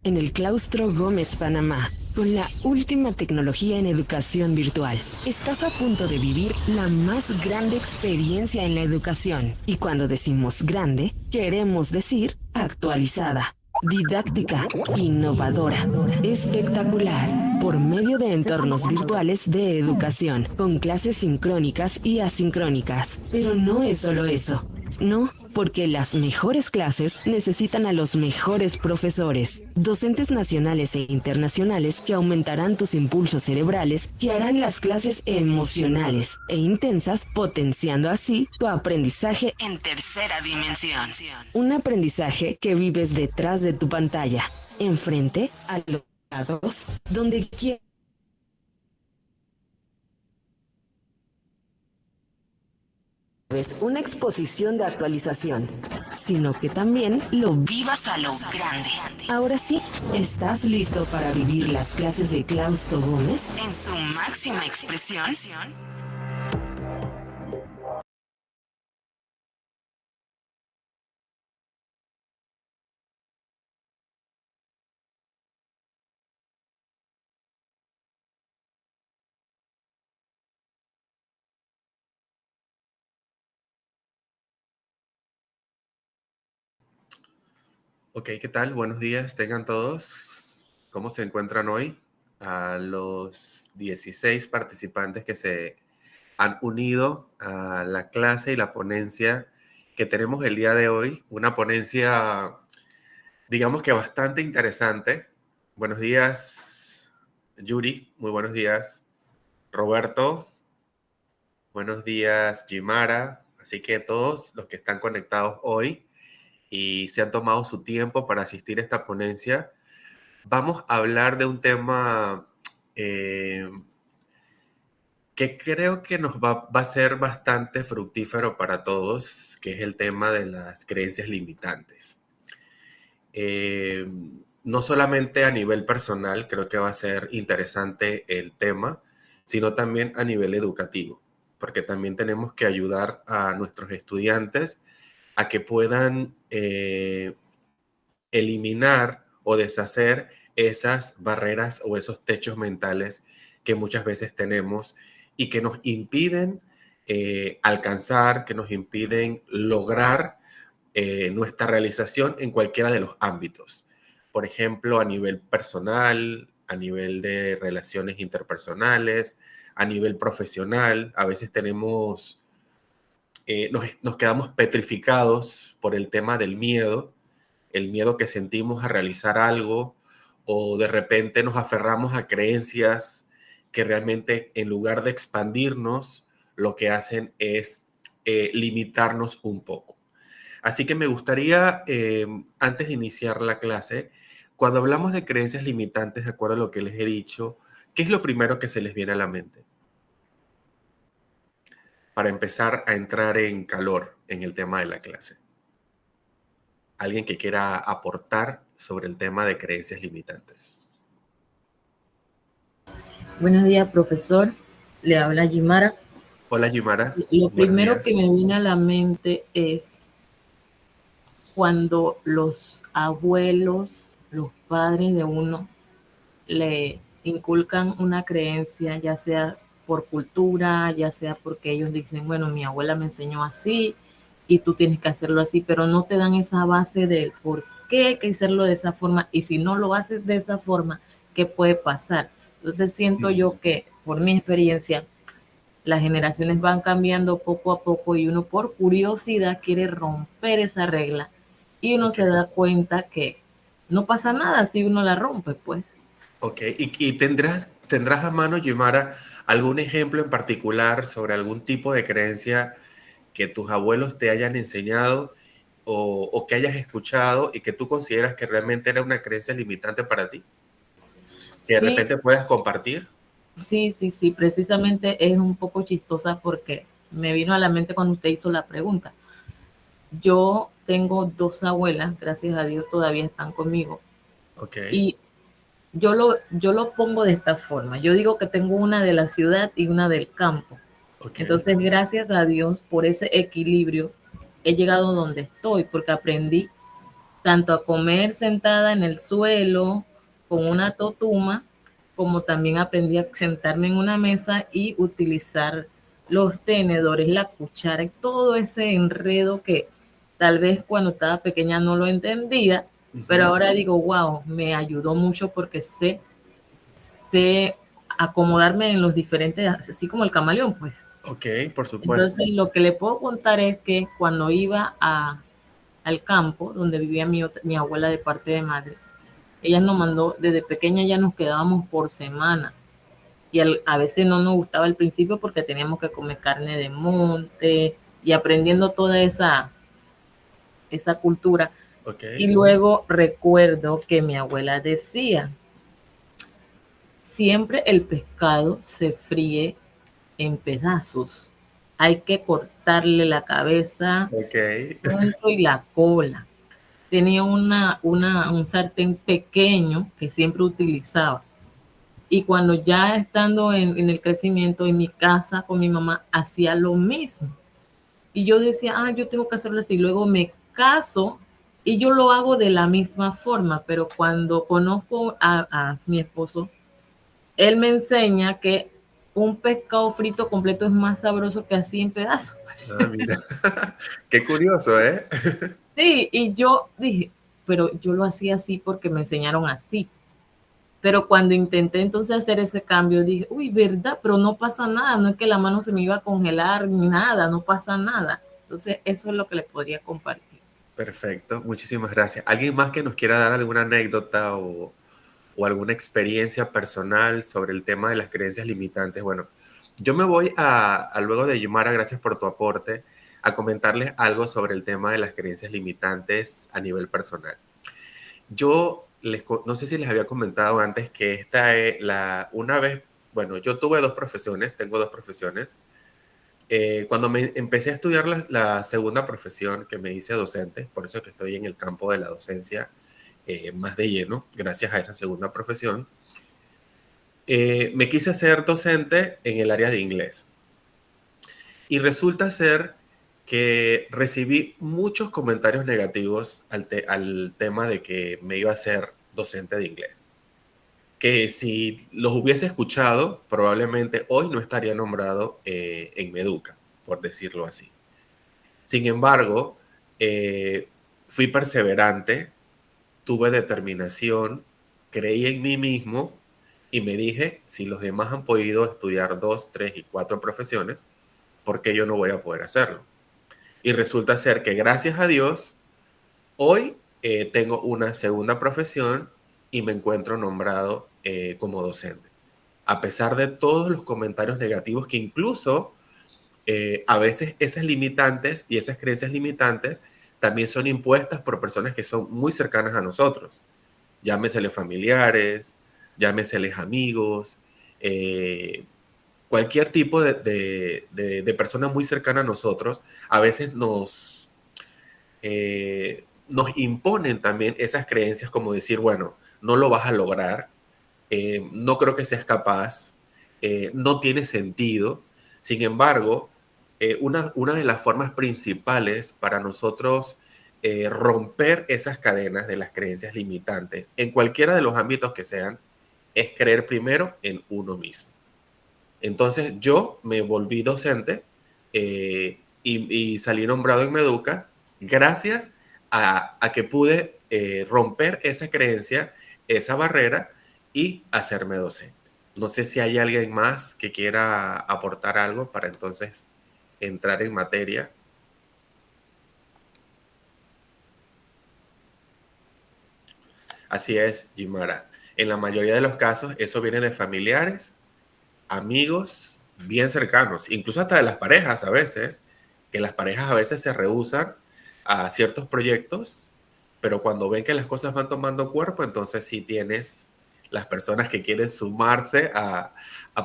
en el Claustro Gómez, Panamá, con la última tecnología en educación virtual. Estás a punto de vivir la más grande experiencia en la educación. Y cuando decimos grande, queremos decir actualizada, didáctica, innovadora, espectacular, por medio de entornos virtuales de educación, con clases sincrónicas y asincrónicas. Pero no es solo eso. No, porque las mejores clases necesitan a los mejores profesores, docentes nacionales e internacionales que aumentarán tus impulsos cerebrales, que harán las clases emocionales e intensas, potenciando así tu aprendizaje en tercera dimensión. Un aprendizaje que vives detrás de tu pantalla, enfrente, a los lados, donde quieras. Es una exposición de actualización, sino que también lo vivas a lo grande. Ahora sí, ¿estás listo para vivir las clases de Claustro Gómez en su máxima expresión? Ok, ¿qué tal? Buenos días, tengan todos. ¿Cómo se encuentran hoy? A los 16 participantes que se han unido a la clase y la ponencia que tenemos el día de hoy. Una ponencia, digamos que bastante interesante. Buenos días, Yuri. Muy buenos días, Roberto. Buenos días, Jimara. Así que todos los que están conectados hoy y se han tomado su tiempo para asistir a esta ponencia, vamos a hablar de un tema eh, que creo que nos va a ser bastante fructífero para todos, que es el tema de las creencias limitantes. Eh, no solamente a nivel personal, creo que va a ser interesante el tema, sino también a nivel educativo, porque también tenemos que ayudar a nuestros estudiantes a que puedan eliminar o deshacer esas barreras o esos techos mentales que muchas veces tenemos y que nos impiden alcanzar, que nos impiden lograr nuestra realización en cualquiera de los ámbitos. Por ejemplo, a nivel personal, a nivel de relaciones interpersonales, a nivel profesional. A veces nos quedamos petrificados por el tema del miedo, el miedo que sentimos a realizar algo, o de repente nos aferramos a creencias que realmente en lugar de expandirnos, lo que hacen es limitarnos un poco. Así que me gustaría, antes de iniciar la clase, cuando hablamos de creencias limitantes, de acuerdo a lo que les he dicho, ¿qué es lo primero que se les viene a la mente? Para empezar a entrar en calor en el tema de la clase. Alguien que quiera aportar sobre el tema de creencias limitantes. Buenos días, profesor. Le habla Jimara. Hola, Jimara. Lo Buenos primero días. que me viene a la mente es cuando los abuelos, los padres de uno, le inculcan una creencia, ya sea por cultura, ya sea porque ellos dicen, bueno, mi abuela me enseñó así y tú tienes que hacerlo así, pero no te dan esa base del por qué hay que hacerlo de esa forma y si no lo haces de esa forma, ¿qué puede pasar? Entonces siento yo que, por mi experiencia, las generaciones van cambiando poco a poco y uno por curiosidad quiere romper esa regla y uno se da cuenta que no pasa nada si uno la rompe, pues. Ok, y tendrás a mano, Jimara, algún ejemplo en particular sobre algún tipo de creencia que tus abuelos te hayan enseñado o que hayas escuchado y que tú consideras que realmente era una creencia limitante para ti? Que de Sí, repente puedas compartir. sí, precisamente es un poco chistosa porque me vino a la mente cuando usted hizo la pregunta. Yo tengo dos abuelas, gracias a Dios todavía están conmigo. Ok. Y yo lo pongo de esta forma. Yo digo que tengo una de la ciudad y una del campo. Ok. Entonces, gracias a Dios por ese equilibrio, he llegado donde estoy, porque aprendí tanto a comer sentada en el suelo con una totuma, como también aprendí a sentarme en una mesa y utilizar los tenedores, la cuchara y todo ese enredo que tal vez cuando estaba pequeña no lo entendía, pero ahora digo, wow, me ayudó mucho porque sé acomodarme en los diferentes, así como el camaleón, pues. Ok, por supuesto. Entonces, lo que le puedo contar es que cuando iba al campo, donde vivía mi abuela de parte de madre, ella nos mandó, desde pequeña ya nos quedábamos por semanas. Y a veces no nos gustaba al principio porque teníamos que comer carne de monte y aprendiendo toda esa cultura. Ok, Y luego recuerdo que mi abuela decía, siempre el pescado se fríe en pedazos. Hay que cortarle la cabeza ok. dentro y la cola. Tenía un sartén pequeño que siempre utilizaba. Y cuando ya estando en el crecimiento en mi casa con mi mamá, hacía lo mismo. Y yo decía, yo tengo que hacerlo así. Luego me caso y yo lo hago de la misma forma, pero cuando conozco a mi esposo, él me enseña que un pescado frito completo es más sabroso que así en pedazos. Ah, mira. Qué curioso, ¿eh? Sí, y yo dije, pero yo lo hacía así porque me enseñaron así. Pero cuando intenté entonces hacer ese cambio, dije, uy, ¿verdad? Pero no pasa nada, no es que la mano se me iba a congelar ni nada, no pasa nada. Entonces, eso es lo que les podría compartir. Perfecto, muchísimas gracias. ¿Alguien más que nos quiera dar alguna anécdota o alguna experiencia personal sobre el tema de las creencias limitantes? Bueno, yo me voy luego de Yumara, gracias por tu aporte, a comentarles algo sobre el tema de las creencias limitantes a nivel personal. No sé si les había comentado antes que una vez, bueno, yo tuve dos profesiones, tengo dos profesiones. Cuando me empecé a estudiar la segunda profesión, que me hice docente, por eso que estoy en el campo de la docencia más de lleno, gracias a esa segunda profesión, me quise ser docente en el área de inglés. Y resulta ser que recibí muchos comentarios negativos al tema de que me iba a ser docente de inglés. Que si los hubiese escuchado, probablemente hoy no estaría nombrado en Meduca, por decirlo así. Sin embargo, fui perseverante, tuve determinación, creí en mí mismo y me dije, si los demás han podido estudiar 2, 3 y 4 profesiones, ¿por qué yo no voy a poder hacerlo? Y resulta ser que gracias a Dios, hoy tengo una segunda profesión y me encuentro nombrado como docente. A pesar de todos los comentarios negativos que incluso a veces esas limitantes y esas creencias limitantes también son impuestas por personas que son muy cercanas a nosotros. Llámeseles familiares, llámeseles amigos, cualquier tipo de persona muy cercana a nosotros, a veces nos imponen también esas creencias como decir, bueno, no lo vas a lograr, no creo que seas capaz, no tiene sentido. Sin embargo, una de las formas principales para nosotros romper esas cadenas de las creencias limitantes, en cualquiera de los ámbitos que sean, es creer primero en uno mismo. Entonces yo me volví docente y salí nombrado en Meduca gracias a que pude romper esa creencia, esa barrera y hacerme docente. No sé si hay alguien más que quiera aportar algo para entonces entrar en materia. Así es, Jimara. En la mayoría de los casos eso viene de familiares, amigos bien cercanos, incluso hasta de las parejas a veces, que las parejas a veces se rehúsan a ciertos proyectos, pero cuando ven que las cosas van tomando cuerpo, entonces sí tienes las personas que quieren sumarse a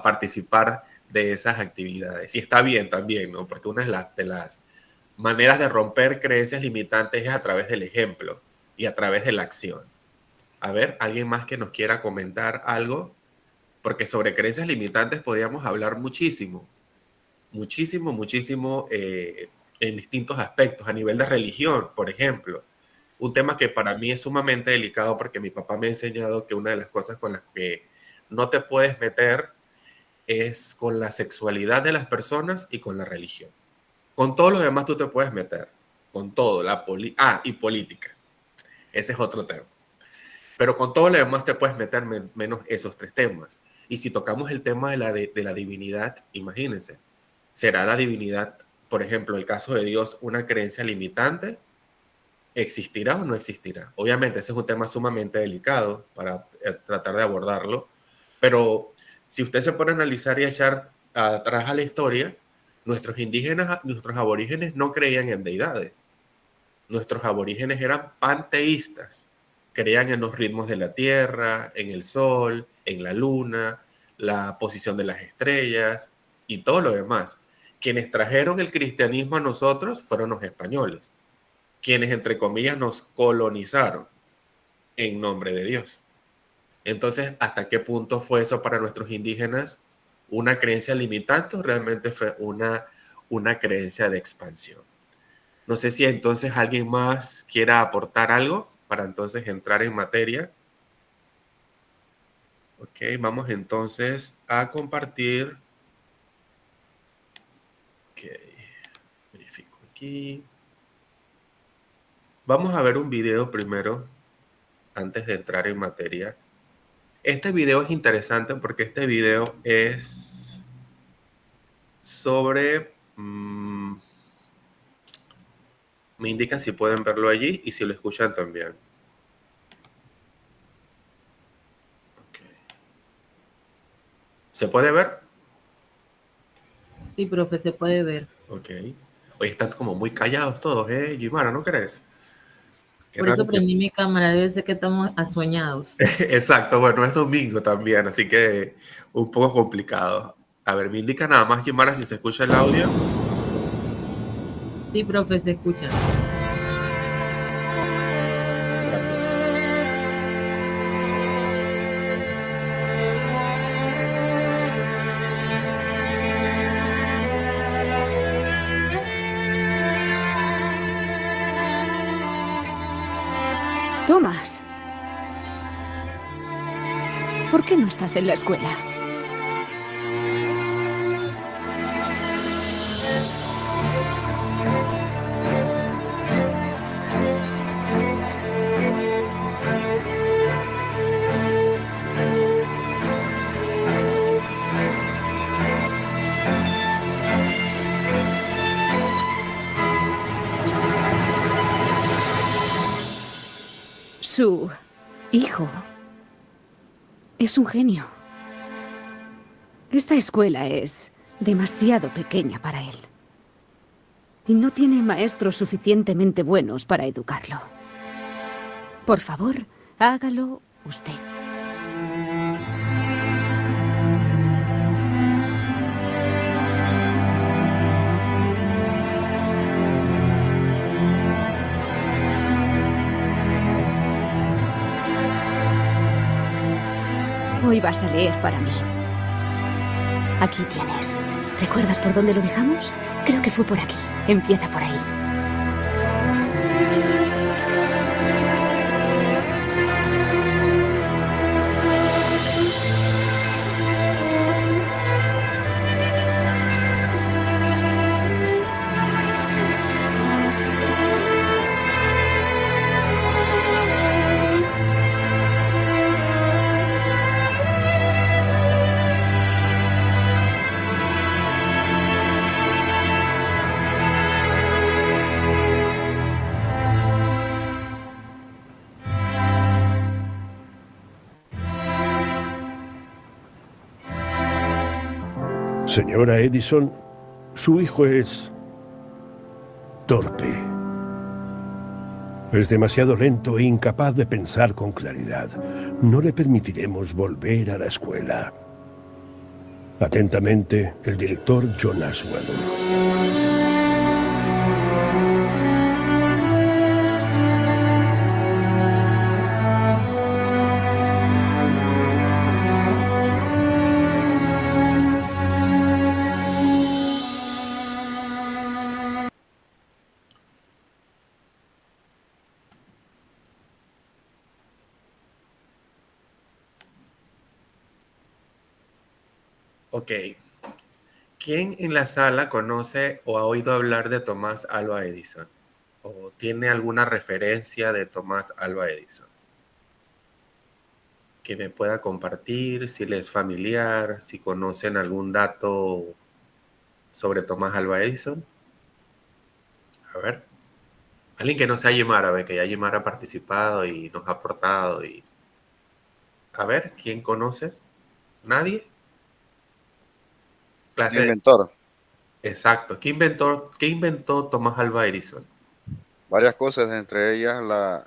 participar de esas actividades. Y está bien también, ¿no? Porque una de las maneras de romper creencias limitantes es a través del ejemplo y a través de la acción. A ver, ¿alguien más que nos quiera comentar algo? Porque sobre creencias limitantes podríamos hablar muchísimo, muchísimo, muchísimo en distintos aspectos, a nivel de religión, por ejemplo. un tema que para mí es sumamente delicado porque mi papá me ha enseñado que una de las cosas con las que no te puedes meter es con la sexualidad de las personas y con la religión. Con todo lo demás tú te puedes meter, con todo, y política. Ese es otro tema. Pero con todo lo demás te puedes meter menos esos tres temas. Y si tocamos el tema de la divinidad, imagínense, ¿será la divinidad, por ejemplo, el caso de Dios, una creencia limitante? ¿Existirá o no existirá? Obviamente ese es un tema sumamente delicado para tratar de abordarlo, pero si usted se pone a analizar y a echar atrás a la historia, nuestros indígenas, nuestros aborígenes no creían en deidades. Nuestros aborígenes eran panteístas, creían en los ritmos de la tierra, en el sol, en la luna, la posición de las estrellas y todo lo demás. Quienes trajeron el cristianismo a nosotros fueron los españoles, quienes entre comillas nos colonizaron en nombre de Dios. Entonces, ¿hasta qué punto fue eso para nuestros indígenas una creencia limitante o realmente fue una creencia de expansión? No sé si entonces alguien más quiera aportar algo para entonces entrar en materia. Ok, vamos entonces a compartir. Ok, verifico aquí. Vamos a ver un video primero antes de entrar en materia. Este video es interesante porque este video es sobre... me indican si pueden verlo allí y si lo escuchan también. Okay. ¿Se puede ver? Sí, profe, se puede ver. Ok. Hoy están como muy callados todos, Gimara, ¿no crees? Por eso prendí mi cámara, debe ser que estamos asueñados. Exacto, bueno, es domingo también, así que un poco complicado. A ver, me indica nada más, Gimara, si se escucha el audio. Sí, profe, se escucha. Gracias. Tomás, ¿por qué no estás en la escuela? Su hijo es un genio. Esta escuela es demasiado pequeña para él. Y no tiene maestros suficientemente buenos para educarlo. Por favor, hágalo usted. Hoy vas a leer para mí. Aquí tienes. ¿Recuerdas por dónde lo dejamos? Creo que fue por aquí. Empieza por ahí. Señora Edison, su hijo es torpe. Es demasiado lento e incapaz de pensar con claridad. No le permitiremos volver a la escuela. Atentamente, el director Jonas Whedon. Ok. ¿Quién en la sala conoce o ha oído hablar de Tomás Alva Edison? ¿O tiene alguna referencia de Tomás Alva Edison que me pueda compartir, si le es familiar, si conocen algún dato sobre Tomás Alva Edison? A ver. Alguien que no sea Yimara, ve que ya Yimara ha participado y nos ha aportado. A ver, ¿quién conoce? ¿Nadie? Un Clase. inventor. Exacto. ¿Qué inventó Tomás Alva Edison? Varias cosas, entre ellas el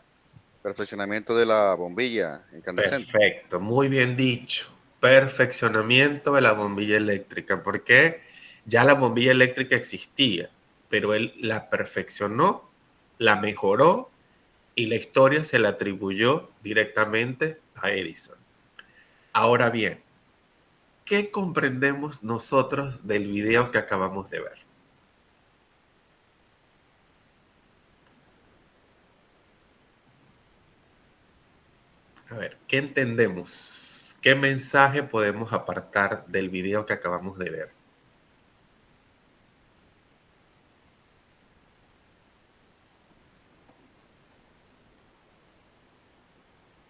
perfeccionamiento de la bombilla incandescente. Perfecto, muy bien dicho. Perfeccionamiento de la bombilla eléctrica, porque ya la bombilla eléctrica existía, pero él la perfeccionó, la mejoró y la historia se la atribuyó directamente a Edison. Ahora bien, ¿qué comprendemos nosotros del video que acabamos de ver? A ver, ¿qué entendemos? ¿Qué mensaje podemos apartar del video que acabamos de ver?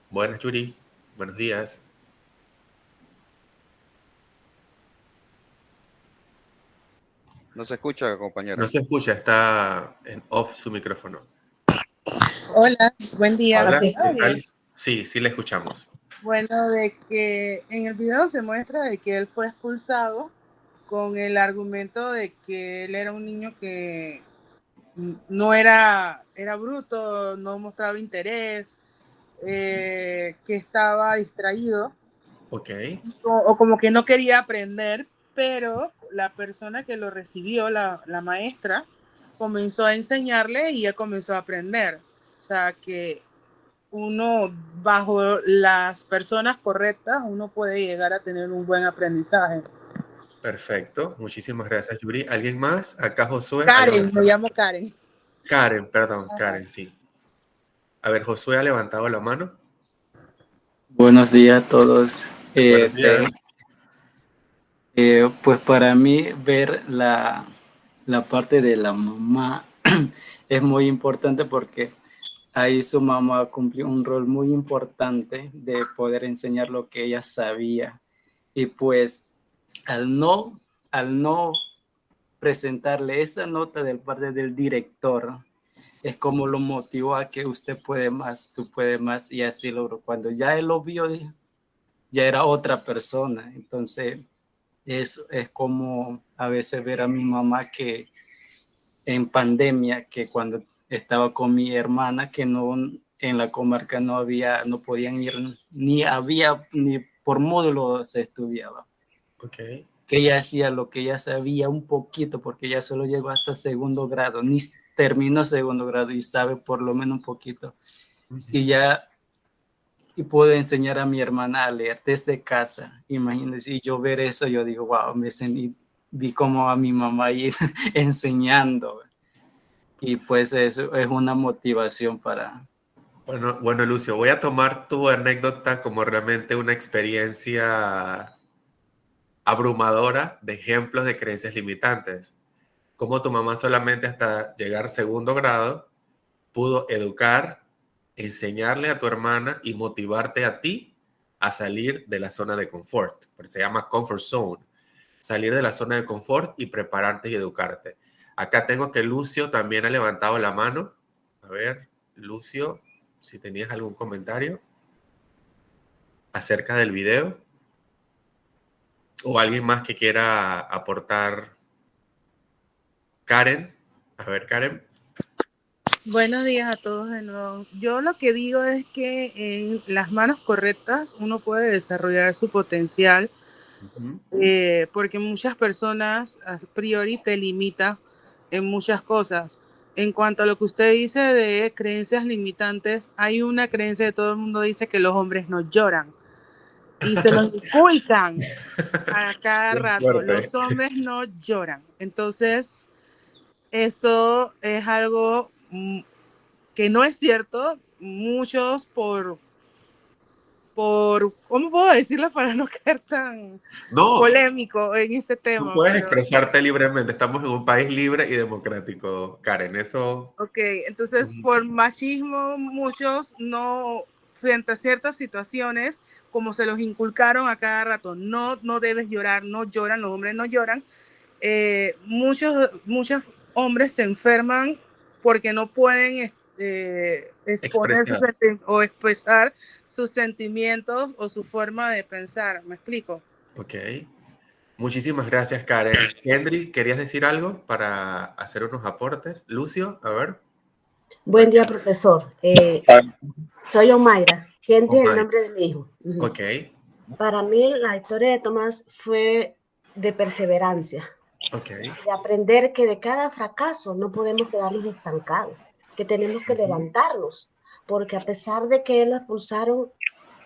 Buenas, Yuri. Buenos días. No se escucha, No compañero. se escucha, está en off su micrófono. Hola, buen día. Hola, ¿Me ¿qué oye? tal? Sí, sí le escuchamos. Bueno, de que en el video se muestra de que él fue expulsado con el argumento de que él era un niño que no era bruto, no mostraba interés, que estaba distraído Ok, o como que no quería aprender, pero la persona que lo recibió, la maestra, comenzó a enseñarle y él comenzó a aprender. O sea que uno, bajo las personas correctas, uno puede llegar a tener un buen aprendizaje. perfecto. Muchísimas gracias, Yuri. ¿Alguien más? Acá Josué ha Karen, me levantado. llamo Karen. Karen, perdón, Ajá. Karen, sí. A ver, Josué ha levantado la mano. Buenos días a todos. Buenos días. Pues para mí ver la parte de la mamá es muy importante porque ahí su mamá cumplió un rol muy importante de poder enseñar lo que ella sabía. Y pues al no presentarle esa nota del parte del director, es como lo motivó a que usted puede más, tú puedes más, y así logró. Cuando ya él lo vio, ya era otra persona. Entonces, es como a veces ver a mi mamá que en pandemia, que cuando estaba con mi hermana, que no en la comarca no podían ir, ni por módulo se estudiaba. Ok, Que ella hacía lo que ella sabía un poquito, porque ella solo llegó hasta segundo grado, ni terminó segundo grado y sabe por lo menos un poquito. Y ya y puedo enseñar a mi hermana a leer desde casa. Imagínense, y yo ver eso, yo digo, wow, vi como a mi mamá ir enseñando. Y pues eso es una motivación para... bueno, Lucio, voy a tomar tu anécdota como realmente una experiencia abrumadora de ejemplos de creencias limitantes. Como tu mamá solamente hasta llegar segundo grado pudo educar, enseñarle a tu hermana y motivarte a ti a salir de la zona de confort, porque se llama comfort zone, salir de la zona de confort y prepararte y educarte. Acá tengo que Lucio también ha levantado la mano. A ver, Lucio, si tenías algún comentario acerca del video o alguien más que quiera aportar. Karen, a ver, Karen. Buenos días a todos de nuevo. Yo lo que digo es que en las manos correctas uno puede desarrollar su potencial, porque muchas personas a priori te limitan en muchas cosas. En cuanto a lo que usted dice de creencias limitantes, hay una creencia de todo el mundo dice que los hombres no lloran y se los inculcan a cada Qué rato. fuerte. Los hombres no lloran. Entonces, eso es algo que no es cierto. Muchos ¿cómo puedo decirlo para no quedar tan No, polémico en ese tú tema? puedes Pero, expresarte libremente. Estamos en un país libre y democrático, Karen. Eso. ok, entonces por machismo muchos no, frente a ciertas situaciones, como se los inculcaron a cada rato, no debes llorar, no lloran, los hombres no lloran, muchos hombres se enferman porque no pueden exponer Expresar. o expresar sus sentimientos o su forma de pensar. ¿Me explico? Ok. Muchísimas gracias, Karen. Henry, ¿querías decir algo para hacer unos aportes? Lucio, a ver. Buen día, profesor. Soy Omaira. Henry es el nombre de mi hijo. Ok, Para mí, la historia de Tomás fue de perseverancia, ok. de aprender que de cada fracaso no podemos quedarnos estancados, que tenemos que levantarnos, porque a pesar de que él lo expulsaron,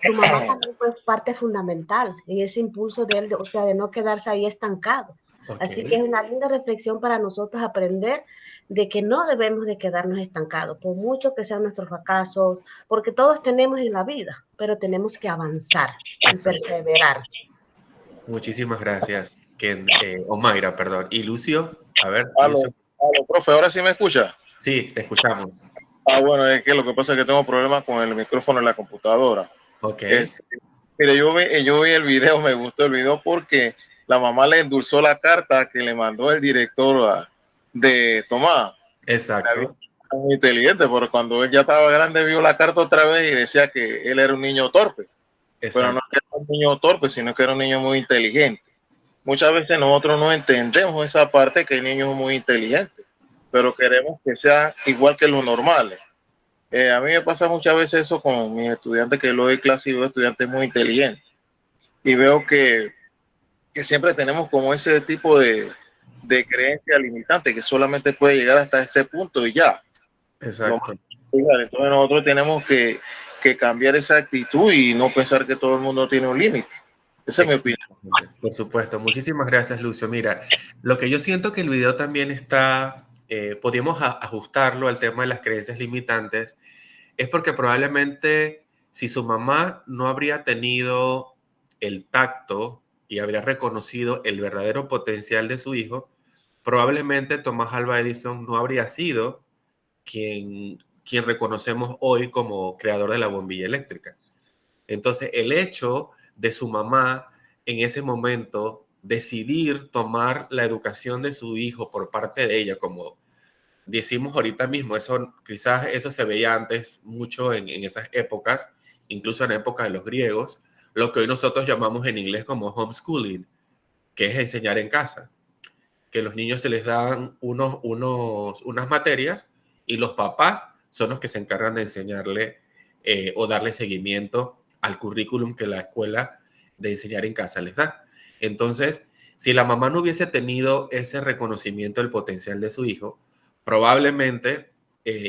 su mamá también fue parte fundamental en ese impulso de él, o sea, de no quedarse ahí estancado. Ok. Así que es una linda reflexión para nosotros aprender de que no debemos de quedarnos estancados, por mucho que sean nuestros fracasos, porque todos tenemos en la vida, pero tenemos que avanzar y Exacto. perseverar. Muchísimas gracias, Omaira, perdón. Y Lucio, a ver, Aló, Lucio. profe, ¿ahora sí me escucha? Sí, te escuchamos. Bueno, es que lo que pasa es que tengo problemas con el micrófono en la computadora. Ok, Mire, yo vi el video, me gustó el video porque la mamá le endulzó la carta que le mandó el director de Tomás. exacto. Muy inteligente, pero cuando él ya estaba grande vio la carta otra vez y decía que él era un niño torpe. Pero no Exacto. es que era un niño torpe, sino que era un niño muy inteligente. Muchas veces nosotros no entendemos esa parte que el niño es muy inteligente, pero queremos que sea igual que los normales. A mí me pasa muchas veces eso con mis estudiantes, que lo doy clase y veo estudiantes muy inteligentes. Y veo que siempre tenemos como ese tipo de creencia limitante, que solamente puede llegar hasta ese punto y ya. Exacto. Entonces nosotros tenemos que cambiar esa actitud y no pensar que todo el mundo tiene un límite. Esa es mi opinión. Por supuesto. Muchísimas gracias, Lucio. Mira, lo que yo siento que el video también está, podríamos ajustarlo al tema de las creencias limitantes, es porque probablemente si su mamá no habría tenido el tacto y habría reconocido el verdadero potencial de su hijo, probablemente Tomás Alva Edison no habría sido quien reconocemos hoy como creador de la bombilla eléctrica. Entonces, el hecho de su mamá en ese momento decidir tomar la educación de su hijo por parte de ella, como decimos ahorita mismo, eso quizás eso se veía antes mucho en esas épocas, incluso en épocas de los griegos, lo que hoy nosotros llamamos en inglés como homeschooling, que es enseñar en casa, que los niños se les dan unas materias y los papás son los que se encargan de enseñarle o darle seguimiento al currículum que la escuela de enseñar en casa les da. Entonces, si la mamá no hubiese tenido ese reconocimiento del potencial de su hijo, probablemente,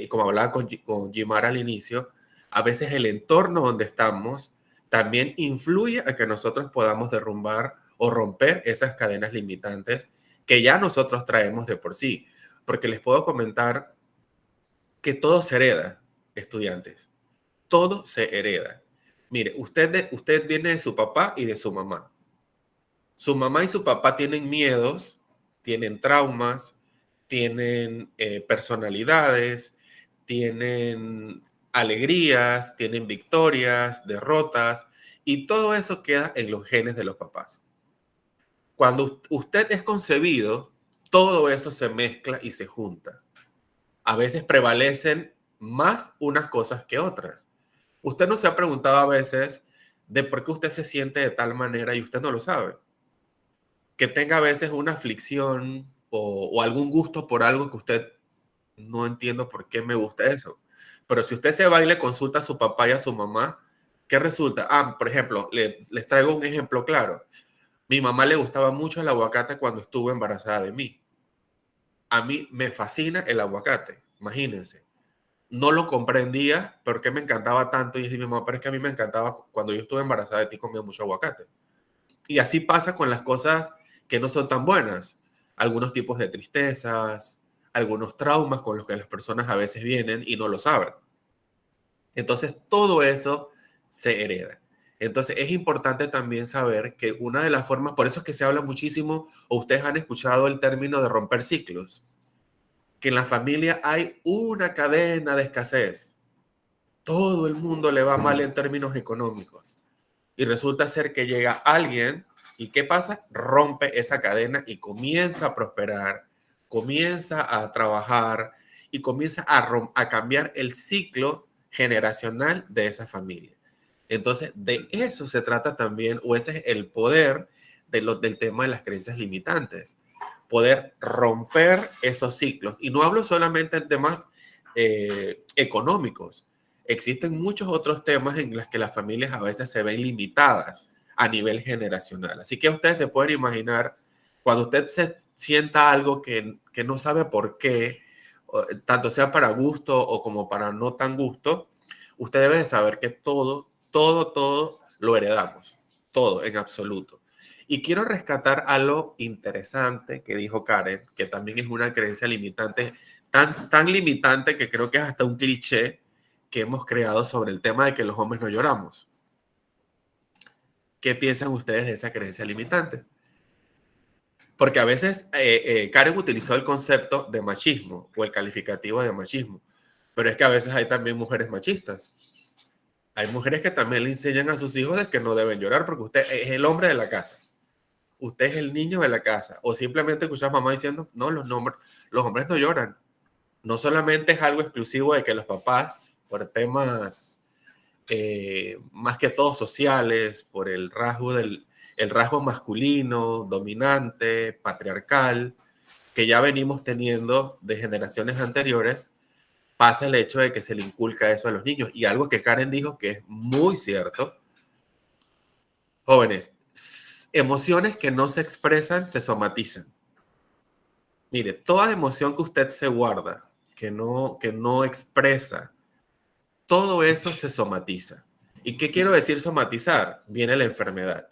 como hablaba con Jimara al inicio, a veces el entorno donde estamos también influye a que nosotros podamos derrumbar o romper esas cadenas limitantes que ya nosotros traemos de por sí. Porque les puedo comentar que todo se hereda, estudiantes. Todo se hereda. Mire, usted viene de su papá y de su mamá. Su mamá y su papá tienen miedos, tienen traumas, tienen personalidades, tienen alegrías, tienen victorias, derrotas, y todo eso queda en los genes de los papás. Cuando usted es concebido, todo eso se mezcla y se junta. A veces prevalecen más unas cosas que otras. Usted no se ha preguntado a veces de por qué usted se siente de tal manera y usted no lo sabe. Que tenga a veces una aflicción o algún gusto por algo que usted no entiendo por qué me gusta eso. Pero si usted se va y le consulta a su papá y a su mamá, ¿qué resulta? Por ejemplo, les traigo un ejemplo claro. Mi mamá le gustaba mucho el aguacate cuando estuvo embarazada de mí. A mí me fascina el aguacate, imagínense. No lo comprendía, pero que me encantaba tanto. Y decía mi mamá, pero es que a mí me encantaba cuando yo estuve embarazada de ti, comía mucho aguacate. Y así pasa con las cosas que no son tan buenas. Algunos tipos de tristezas, algunos traumas con los que las personas a veces vienen y no lo saben. Entonces, todo eso se hereda. Entonces es importante también saber que una de las formas, por eso es que se habla muchísimo, o ustedes han escuchado el término de romper ciclos, que en la familia hay una cadena de escasez. Todo el mundo le va mal en términos económicos. Y resulta ser que llega alguien y ¿qué pasa? Rompe esa cadena y comienza a prosperar, comienza a trabajar y comienza a cambiar el ciclo generacional de esa familia. Entonces, de eso se trata también, o ese es el poder del tema de las creencias limitantes. Poder romper esos ciclos. Y no hablo solamente en temas económicos. Existen muchos otros temas en los que las familias a veces se ven limitadas a nivel generacional. Así que ustedes se pueden imaginar, cuando usted se sienta algo que no sabe por qué, tanto sea para gusto o como para no tan gusto, usted debe de saber que todo lo heredamos. Todo, en absoluto. Y quiero rescatar algo interesante que dijo Karen, que también es una creencia limitante, tan limitante que creo que es hasta un cliché que hemos creado sobre el tema de que los hombres no lloramos. ¿Qué piensan ustedes de esa creencia limitante? Porque a veces Karen utilizó el concepto de machismo o el calificativo de machismo, pero es que a veces hay también mujeres machistas. Hay mujeres que también le enseñan a sus hijos de que no deben llorar porque usted es el hombre de la casa. Usted es el niño de la casa. O simplemente escuchas a mamá diciendo, no, los hombres no lloran. No solamente es algo exclusivo de que los papás, por temas más que todo sociales, por el rasgo masculino, dominante, patriarcal, que ya venimos teniendo de generaciones anteriores, pasa el hecho de que se le inculca eso a los niños. Y algo que Karen dijo que es muy cierto, jóvenes, emociones que no se expresan se somatizan. Mire, toda emoción que usted se guarda, que no expresa, todo eso se somatiza. ¿Y qué quiero decir somatizar? Viene la enfermedad.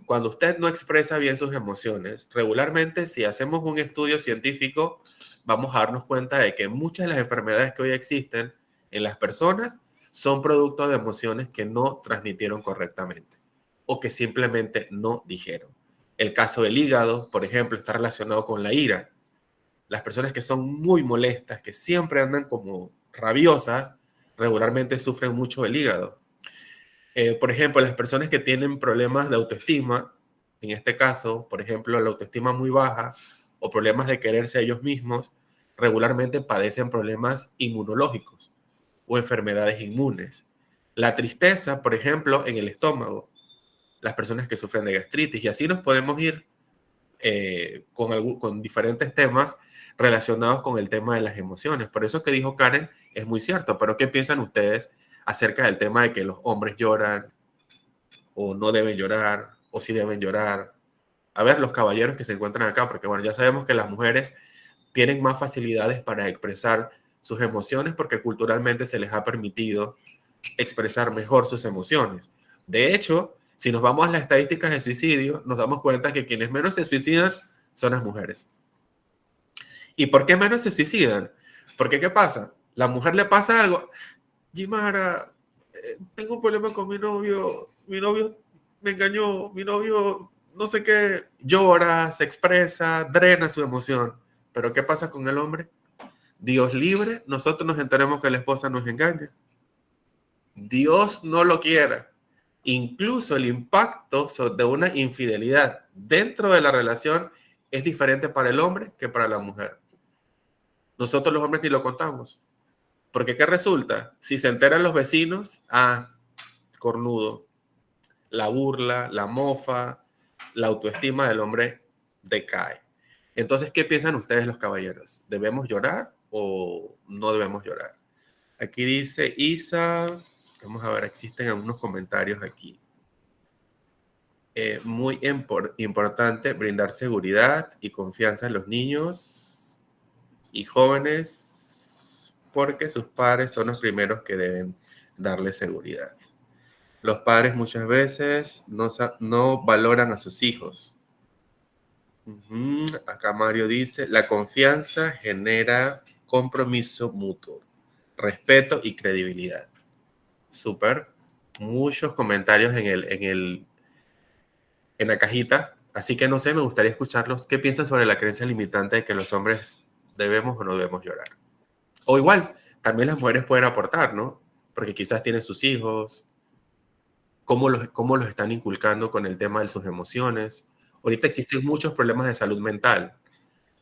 Cuando usted no expresa bien sus emociones, regularmente, si hacemos un estudio científico, vamos a darnos cuenta de que muchas de las enfermedades que hoy existen en las personas son producto de emociones que no transmitieron correctamente o que simplemente no dijeron. El caso del hígado, por ejemplo, está relacionado con la ira. Las personas que son muy molestas, que siempre andan como rabiosas, regularmente sufren mucho del hígado. Por ejemplo, las personas que tienen problemas de autoestima, en este caso, por ejemplo, la autoestima muy baja o problemas de quererse a ellos mismos, regularmente padecen problemas inmunológicos o enfermedades inmunes. La tristeza, por ejemplo, en el estómago, las personas que sufren de gastritis, y así nos podemos ir con diferentes temas relacionados con el tema de las emociones. Por eso que dijo Karen es muy cierto, pero ¿qué piensan ustedes acerca del tema de que los hombres lloran o no deben llorar o sí deben llorar? A ver, los caballeros que se encuentran acá, porque bueno, ya sabemos que las mujeres tienen más facilidades para expresar sus emociones porque culturalmente se les ha permitido expresar mejor sus emociones. De hecho, si nos vamos a las estadísticas de suicidio, nos damos cuenta que quienes menos se suicidan son las mujeres. ¿Y por qué menos se suicidan? Porque ¿qué pasa? La mujer le pasa algo. Gimara, tengo un problema con mi novio me engañó, mi novio no sé qué, llora, se expresa, drena su emoción. Pero ¿qué pasa con el hombre? Dios libre, nosotros nos enteremos que la esposa nos engaña. Dios no lo quiera. Incluso el impacto de una infidelidad dentro de la relación es diferente para el hombre que para la mujer. Nosotros los hombres ni lo contamos. Porque ¿qué resulta? Si se enteran los vecinos, cornudo. La burla, la mofa, la autoestima del hombre decae. Entonces, ¿qué piensan ustedes los caballeros? ¿Debemos llorar o no debemos llorar? Aquí dice Isa, vamos a ver, existen algunos comentarios aquí. Muy importante brindar seguridad y confianza a los niños y jóvenes porque sus padres son los primeros que deben darles seguridad. Los padres muchas veces no valoran a sus hijos. Acá Mario dice, la confianza genera compromiso mutuo, respeto y credibilidad. Súper. muchos comentarios en la cajita, así que no sé, me gustaría escucharlos. ¿Qué piensan sobre la creencia limitante de que los hombres debemos o no debemos llorar? O igual, también las mujeres pueden aportar, ¿no? Porque quizás tienen sus hijos, cómo los están inculcando con el tema de sus emociones. Ahorita existen muchos problemas de salud mental.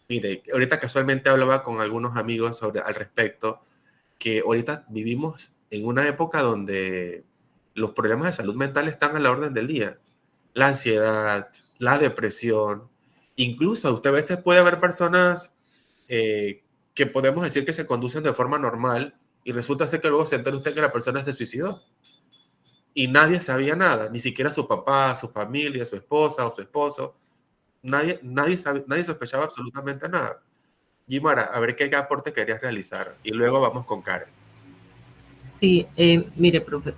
Mire, ahorita casualmente hablaba con algunos amigos al respecto, que ahorita vivimos en una época donde los problemas de salud mental están a la orden del día. La ansiedad, la depresión, incluso usted a veces puede ver personas que podemos decir que se conducen de forma normal y resulta ser que luego se entera usted que la persona se suicidó. Y nadie sabía nada, ni siquiera su papá, su familia, su esposa o su esposo. Nadie sospechaba absolutamente nada. Gimara, a ver qué aporte querías realizar. Y luego vamos con Karen. Sí, mire, profe,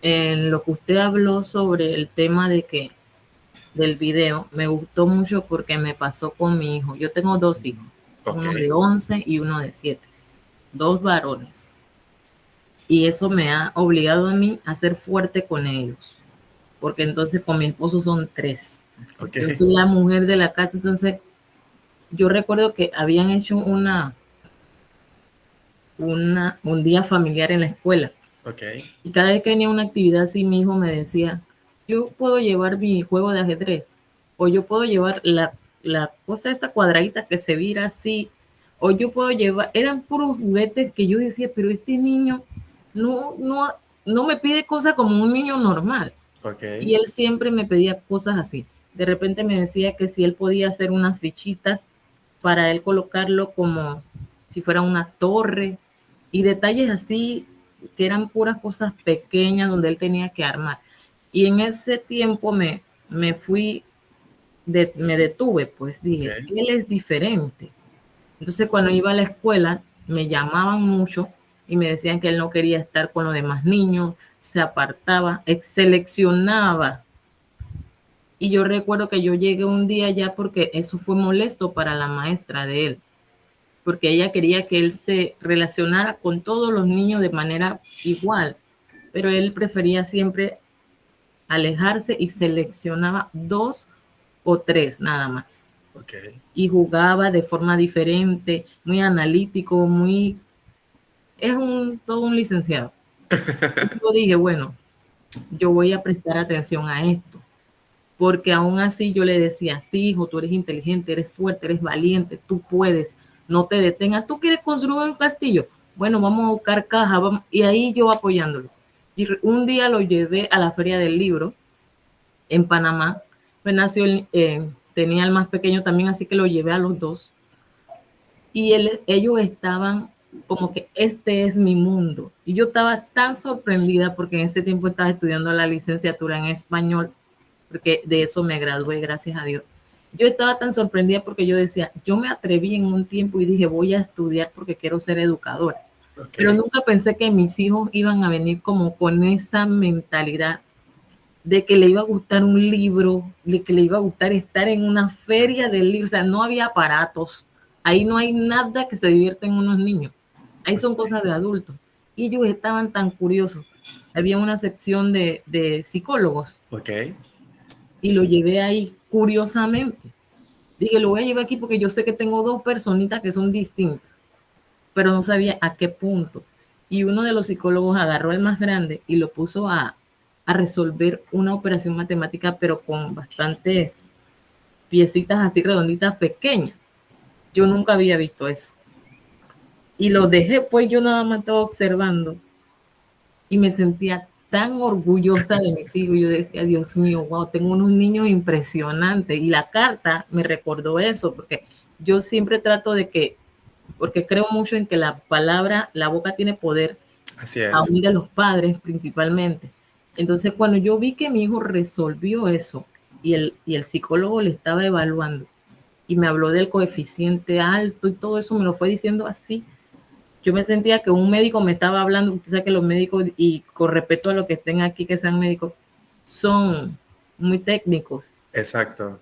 en lo que usted habló sobre el tema del video, me gustó mucho porque me pasó con mi hijo. Yo tengo 2 hijos, uno de 11 y uno de 7, 2 varones. Y eso me ha obligado a mí a ser fuerte con ellos, porque entonces con mi esposo son 3. Yo soy la mujer de la casa, entonces yo recuerdo que habían hecho un día familiar en la escuela. Y cada vez que venía una actividad así, mi hijo me decía, yo puedo llevar mi juego de ajedrez, o yo puedo llevar la cosa esa cuadradita que se vira así, o yo puedo llevar, eran puros juguetes que yo decía, pero este niño no me pide cosas como un niño normal. Y él siempre me pedía cosas así. De repente me decía que si él podía hacer unas fichitas para él colocarlo como si fuera una torre, y detalles así que eran puras cosas pequeñas donde él tenía que armar. Y en ese tiempo me detuve, pues dije, él es diferente. Entonces cuando iba a la escuela me llamaban mucho y me decían que él no quería estar con los demás niños, se apartaba, seleccionaba. Y yo recuerdo que yo llegué un día ya porque eso fue molesto para la maestra de él, porque ella quería que él se relacionara con todos los niños de manera igual, pero él prefería siempre alejarse y seleccionaba 2 o 3 nada más. Y jugaba de forma diferente, muy analítico, todo un licenciado. Yo dije, bueno, yo voy a prestar atención a esto, porque aún así yo le decía, sí, hijo, tú eres inteligente, eres fuerte, eres valiente, tú puedes, no te detengas. ¿Tú quieres construir un castillo? Bueno, vamos a buscar caja, vamos. Y ahí yo apoyándolo. Y un día lo llevé a la Feria del Libro en Panamá. Pues nació, tenía el más pequeño también, así que lo llevé a los 2. Y ellos estaban como que este es mi mundo. Y yo estaba tan sorprendida porque en ese tiempo estaba estudiando la licenciatura en español, porque de eso me gradué, gracias a Dios. Yo estaba tan sorprendida porque yo decía, yo me atreví en un tiempo y dije, voy a estudiar porque quiero ser educadora. Pero nunca pensé que mis hijos iban a venir como con esa mentalidad de que le iba a gustar un libro, de que le iba a gustar estar en una feria del libro. O sea, no había aparatos. Ahí no hay nada que se divierten unos niños. Ahí son cosas de adultos. Y ellos estaban tan curiosos. Había una sección de psicólogos. Y lo llevé ahí curiosamente. Dije, lo voy a llevar aquí porque yo sé que tengo 2 personitas que son distintas, pero no sabía a qué punto. Y uno de los psicólogos agarró el más grande y lo puso a resolver una operación matemática, pero con bastantes piecitas así redonditas pequeñas. Yo nunca había visto eso. Y lo dejé, pues yo nada más estaba observando y me sentía tan orgullosa de mis hijos. Yo decía, Dios mío, wow, tengo unos niños impresionantes. Y la carta me recordó eso, porque yo siempre trato de que, porque creo mucho en que la palabra, la boca tiene poder, aún de los padres principalmente. Entonces, cuando yo vi que mi hijo resolvió eso y el psicólogo le estaba evaluando y me habló del coeficiente alto y todo eso me lo fue diciendo así, yo me sentía que un médico me estaba hablando. Usted sabe que los médicos, y con respeto a los que estén aquí que sean médicos, son muy técnicos. Exacto.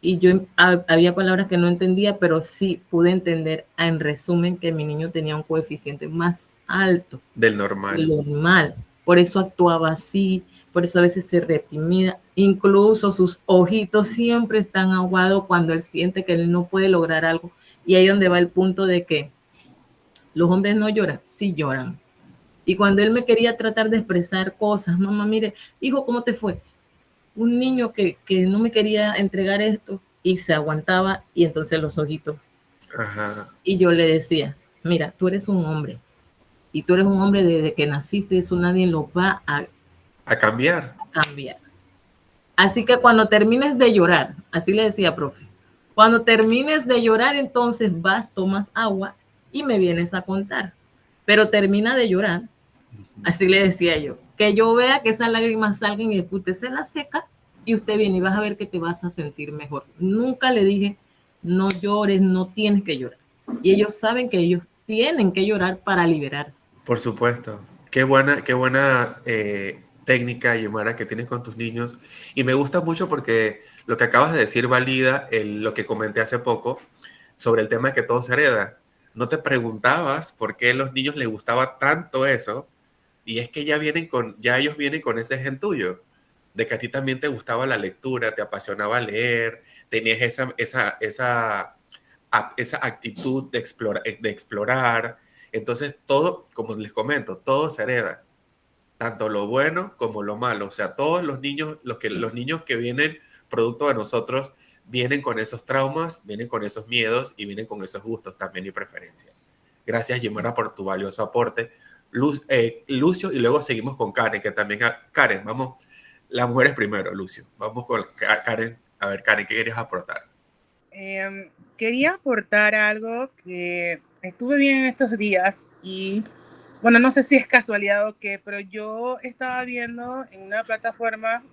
Y yo había palabras que no entendía, pero sí pude entender en resumen que mi niño tenía un coeficiente más alto del normal. Del normal, por eso actuaba así, por eso a veces se reprimía, incluso sus ojitos siempre están aguados cuando él siente que él no puede lograr algo. Y ahí es donde va el punto de que los hombres no lloran, sí lloran. Y cuando él me quería tratar de expresar cosas, mamá, mire, hijo, ¿cómo te fue? Un niño que no me quería entregar esto y se aguantaba y entonces los ojitos. Ajá. Y yo le decía, mira, tú eres un hombre y tú eres un hombre desde que naciste, eso nadie lo va a cambiar. Así que cuando termines de llorar, así le decía, profe, cuando termines de llorar, entonces vas, tomas agua y me vienes a contar. Pero termina de llorar, así le decía yo, que yo vea que esas lágrimas salgan y después usted se las seca y usted viene y vas a ver que te vas a sentir mejor. Nunca le dije, no llores, no tienes que llorar. Y ellos saben que ellos tienen que llorar para liberarse. Por supuesto. Qué buena técnica, Yomara, que tienes con tus niños. Y me gusta mucho porque lo que acabas de decir valida lo que comenté hace poco sobre el tema de que todo se hereda. No te preguntabas por qué a los niños les gustaba tanto eso, y es que ya ellos vienen con ese gen tuyo, de que a ti también te gustaba la lectura, te apasionaba leer, tenías esa actitud de explorar. Entonces todo, como les comento, todo se hereda, tanto lo bueno como lo malo. O sea, todos los niños, los niños que vienen producto de nosotros, vienen con esos traumas, vienen con esos miedos y vienen con esos gustos también y preferencias. Gracias, Yomara, por tu valioso aporte. Lucio, y luego seguimos con Karen, que también... Karen, vamos, las mujeres primero, Lucio. Vamos con Karen. A ver, Karen, ¿qué querías aportar? Quería aportar algo que estuve viendo estos días y, bueno, no sé si es casualidad o qué, pero yo estaba viendo en una plataforma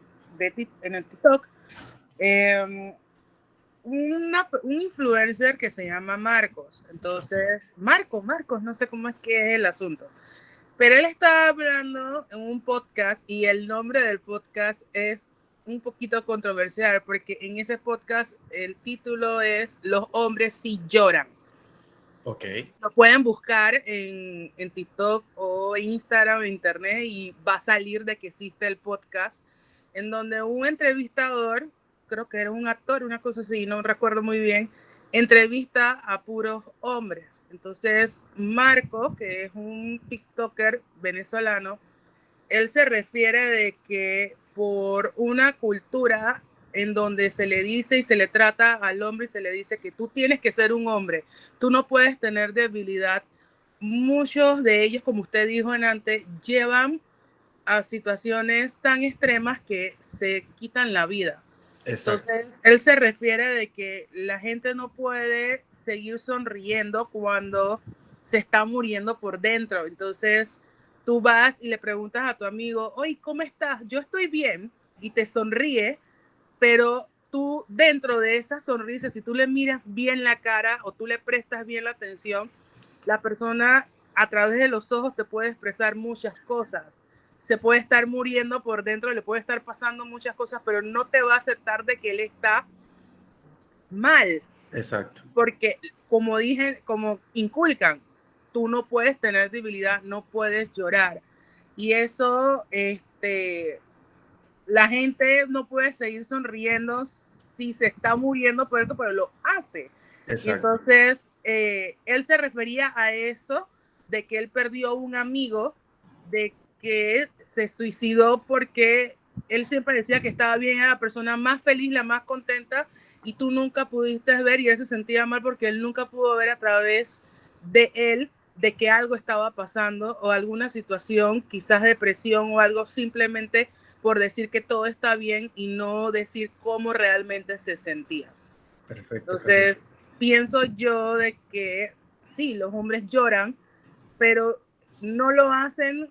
en el TikTok un influencer que se llama Marcos. Entonces, Marcos, no sé cómo es que es el asunto. Pero él estaba hablando en un podcast y el nombre del podcast es un poquito controversial porque en ese podcast el título es Los hombres sí lloran. Ok. Lo pueden buscar en TikTok o Instagram o internet y va a salir de que existe el podcast en donde un entrevistador, creo que era un actor, una cosa así, no recuerdo muy bien, entrevista a puros hombres. Entonces, Marco, que es un TikToker venezolano, él se refiere de que por una cultura en donde se le dice y se le trata al hombre y se le dice que tú tienes que ser un hombre, tú no puedes tener debilidad. Muchos de ellos, como usted dijo antes, llevan a situaciones tan extremas que se quitan la vida. Exacto. Entonces, él se refiere de que la gente no puede seguir sonriendo cuando se está muriendo por dentro. Entonces, tú vas y le preguntas a tu amigo, oye, ¿cómo estás? Yo estoy bien, y te sonríe, pero tú dentro de esa sonrisa, si tú le miras bien la cara o tú le prestas bien la atención, la persona a través de los ojos te puede expresar muchas cosas. Se puede estar muriendo por dentro, le puede estar pasando muchas cosas, pero no te va a aceptar de que él está mal. Exacto. Porque, como dije, como inculcan, tú no puedes tener debilidad, no puedes llorar. Y eso, la gente no puede seguir sonriendo si se está muriendo por esto, pero lo hace. Exacto. Y entonces, él se refería a eso, de que él perdió un amigo, de que se suicidó porque él siempre decía que estaba bien, era la persona más feliz, la más contenta, y tú nunca pudiste ver, y él se sentía mal porque él nunca pudo ver a través de él de que algo estaba pasando o alguna situación, quizás depresión o algo, simplemente por decir que todo está bien y no decir cómo realmente se sentía. Perfecto. Entonces, pienso yo de que sí, los hombres lloran, pero no lo hacen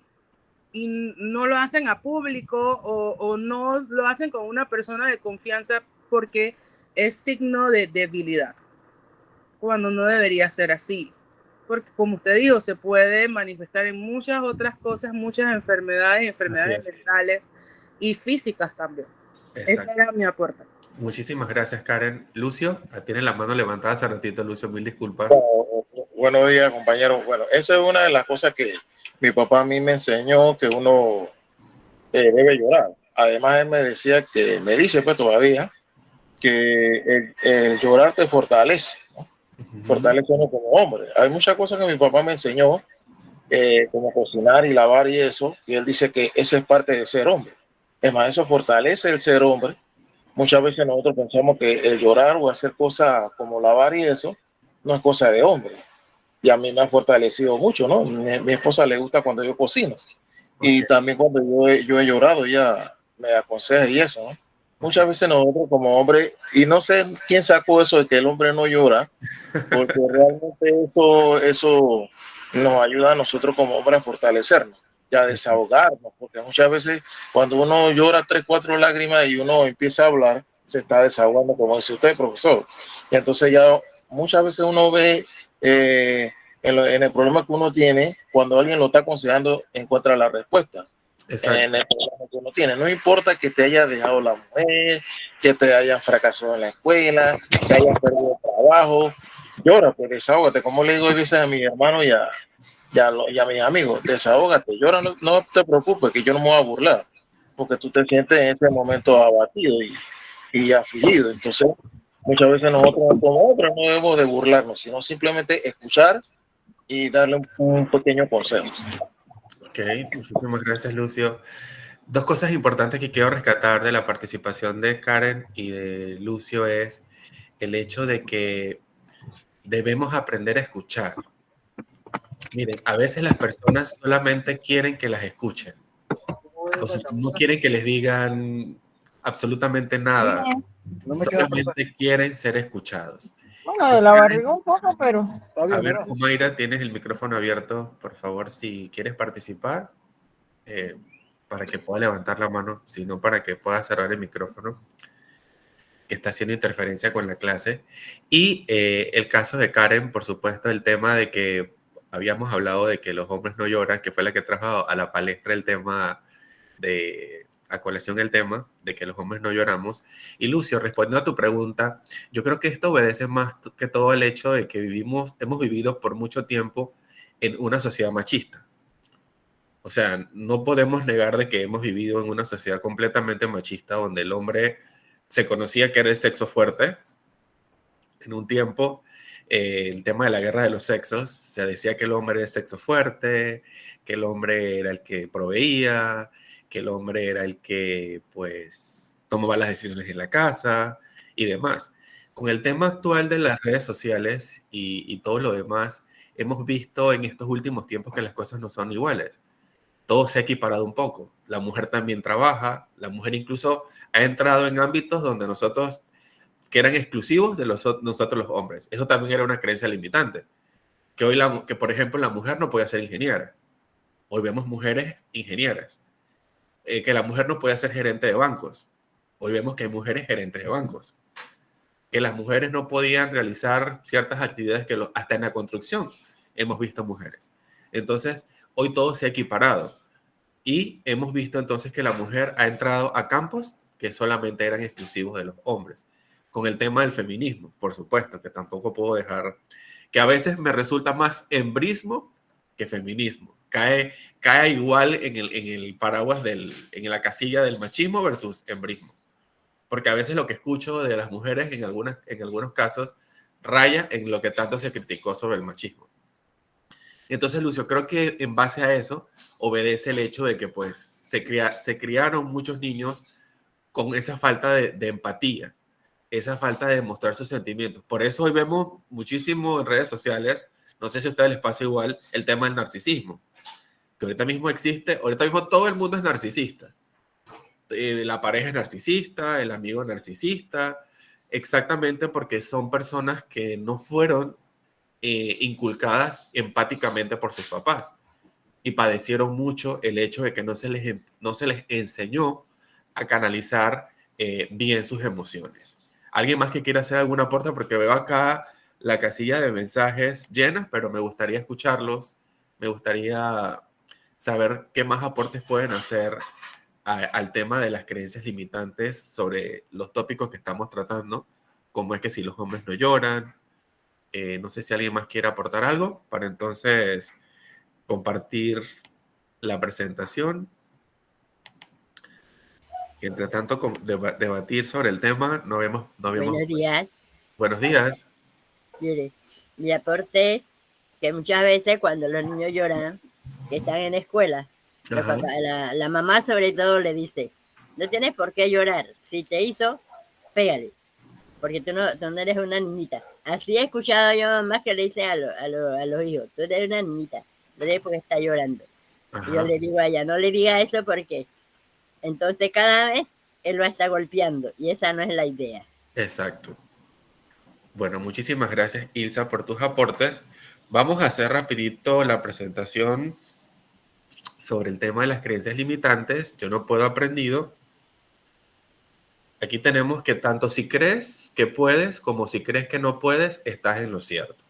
y no lo hacen a público o no lo hacen con una persona de confianza porque es signo de debilidad, cuando no debería ser así. Porque, como usted dijo, se puede manifestar en muchas otras cosas, muchas enfermedades mentales y físicas también. Exacto. Ese era mi aporte. Muchísimas gracias, Karen. Lucio, tiene la mano levantada hace ratito, Lucio, mil disculpas. Buenos días, compañeros. Bueno, esa es una de las cosas que mi papá a mí me enseñó, que uno debe llorar. Además, él me decía que, me dice pues todavía, que el llorar te fortalece, ¿no? Fortalece uno como hombre. Hay muchas cosas que mi papá me enseñó, como cocinar y lavar y eso, y él dice que eso es parte de ser hombre. Es más, eso fortalece el ser hombre. Muchas veces nosotros pensamos que el llorar o hacer cosas como lavar y eso no es cosa de hombre. Y a mí me ha fortalecido mucho, ¿no? Mi esposa le gusta cuando yo cocino. Y Ok, también cuando yo he llorado, ella me aconseja y eso, ¿no? ok. Muchas veces nosotros como hombres, y no sé quién sacó eso de que el hombre no llora, porque realmente eso nos ayuda a nosotros como hombres a fortalecernos y a Sí, sí. desahogarnos, porque muchas veces cuando uno llora 3, 4 lágrimas y uno empieza a hablar, se está desahogando, como dice usted, profesor. Y entonces ya muchas veces uno ve en el problema que uno tiene, cuando alguien lo está aconsejando, encuentra la respuesta Exacto. en el problema que uno tiene. No importa que te haya dejado la mujer, que te haya fracasado en la escuela, que hayas perdido el trabajo, llora, pues desahógate. Como le digo a veces a mi hermano y a mis amigos, desahógate, llora, no te preocupes, que yo no me voy a burlar, porque tú te sientes en este momento abatido y afligido. Entonces, muchas veces nosotros como hombres no debemos de burlarnos, sino simplemente escuchar y darle un pequeño consejo. Ok, muchísimas gracias, Lucio. Dos cosas importantes que quiero rescatar de la participación de Karen y de Lucio es el hecho de que debemos aprender a escuchar. Miren, a veces las personas solamente quieren que las escuchen. O sea, no quieren que les digan absolutamente nada. No me queda otra. Solamente quieren ser escuchados. Bueno, Y de la Karen, barriga un poco, pero está a bien, ver, ¿verdad? Humaira, tienes el micrófono abierto, por favor, si quieres participar, eh, para que pueda levantar la mano, si no, para que pueda cerrar el micrófono, que está haciendo interferencia con la clase. Y el caso de Karen, por supuesto, el tema de que habíamos hablado de que los hombres no lloran, que fue la que trajo a la palestra el tema a colación el tema de que los hombres no lloramos. Y Lucio, respondiendo a tu pregunta, yo creo que esto obedece más que todo el hecho de que hemos vivido por mucho tiempo en una sociedad machista. O sea, no podemos negar de que hemos vivido en una sociedad completamente machista donde el hombre se conocía que era el sexo fuerte. En un tiempo, el tema de la guerra de los sexos, se decía que el hombre era el sexo fuerte, que el hombre era el que proveía, que el hombre era el que, pues, tomaba las decisiones en la casa y demás. Con el tema actual de las redes sociales y todo lo demás, hemos visto en estos últimos tiempos que las cosas no son iguales. Todo se ha equiparado un poco. La mujer también trabaja, la mujer incluso ha entrado en ámbitos donde nosotros que eran exclusivos de nosotros los hombres. Eso también era una creencia limitante. Que hoy, que por ejemplo, la mujer no podía ser ingeniera. Hoy vemos mujeres ingenieras. Que la mujer no podía ser gerente de bancos. Hoy vemos que hay mujeres gerentes de bancos. Que las mujeres no podían realizar ciertas actividades que hasta en la construcción hemos visto mujeres. Entonces, hoy todo se ha equiparado. Y hemos visto entonces que la mujer ha entrado a campos que solamente eran exclusivos de los hombres. Con el tema del feminismo, por supuesto, que tampoco puedo dejar, que a veces me resulta más embrismo que feminismo. Cae igual en el paraguas, en la casilla del machismo versus embrismo. Porque a veces lo que escucho de las mujeres en algunos casos raya en lo que tanto se criticó sobre el machismo. Entonces, Lucio, creo que en base a eso obedece el hecho de que pues se criaron muchos niños con esa falta de empatía, esa falta de demostrar sus sentimientos. Por eso hoy vemos muchísimo en redes sociales, no sé si a ustedes les pasa igual, el tema del narcisismo, que ahorita mismo existe, ahorita mismo todo el mundo es narcisista. La pareja es narcisista, el amigo es narcisista, exactamente porque son personas que no fueron inculcadas empáticamente por sus papás y padecieron mucho el hecho de que no se les enseñó a canalizar bien sus emociones. ¿Alguien más que quiera hacer algún aporte? Porque veo acá la casilla de mensajes llena, pero me gustaría escucharlos, me gustaría saber qué más aportes pueden hacer al tema de las creencias limitantes sobre los tópicos que estamos tratando, como es que si los hombres no lloran. No sé si alguien más quiere aportar algo para entonces compartir la presentación. Entre tanto, debatir sobre el tema, no vemos. Buenos días. Buenos días. Mire, mi aporte es que muchas veces cuando los niños lloran, que están en la escuela, la mamá sobre todo le dice, no tienes por qué llorar, si te hizo, pégale, porque tú no eres una niñita. Así he escuchado yo mamás que le dicen a los hijos, tú eres una niñita, no eres porque está llorando. Y yo le digo a ella, no le diga eso porque entonces cada vez él va a estar golpeando y esa no es la idea. Exacto. Bueno, muchísimas gracias, Ilsa, por tus aportes. Vamos a hacer rapidito la presentación sobre el tema de las creencias limitantes. Yo no puedo aprendido. Aquí tenemos que tanto si crees que puedes como si crees que no puedes, estás en lo cierto.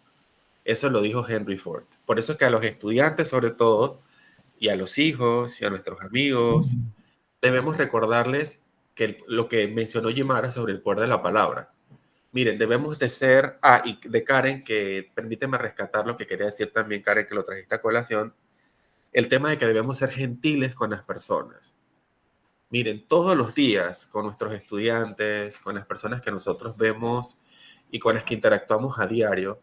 Eso lo dijo Henry Ford. Por eso es que a los estudiantes, sobre todo, y a los hijos y a nuestros amigos, debemos recordarles que lo que mencionó Yimara sobre el poder de la palabra. Miren, debemos de ser... y de Karen, que permíteme rescatar lo que quería decir también, Karen, que lo trajiste a colación, el tema de que debemos ser gentiles con las personas. Miren, todos los días con nuestros estudiantes, con las personas que nosotros vemos y con las que interactuamos a diario,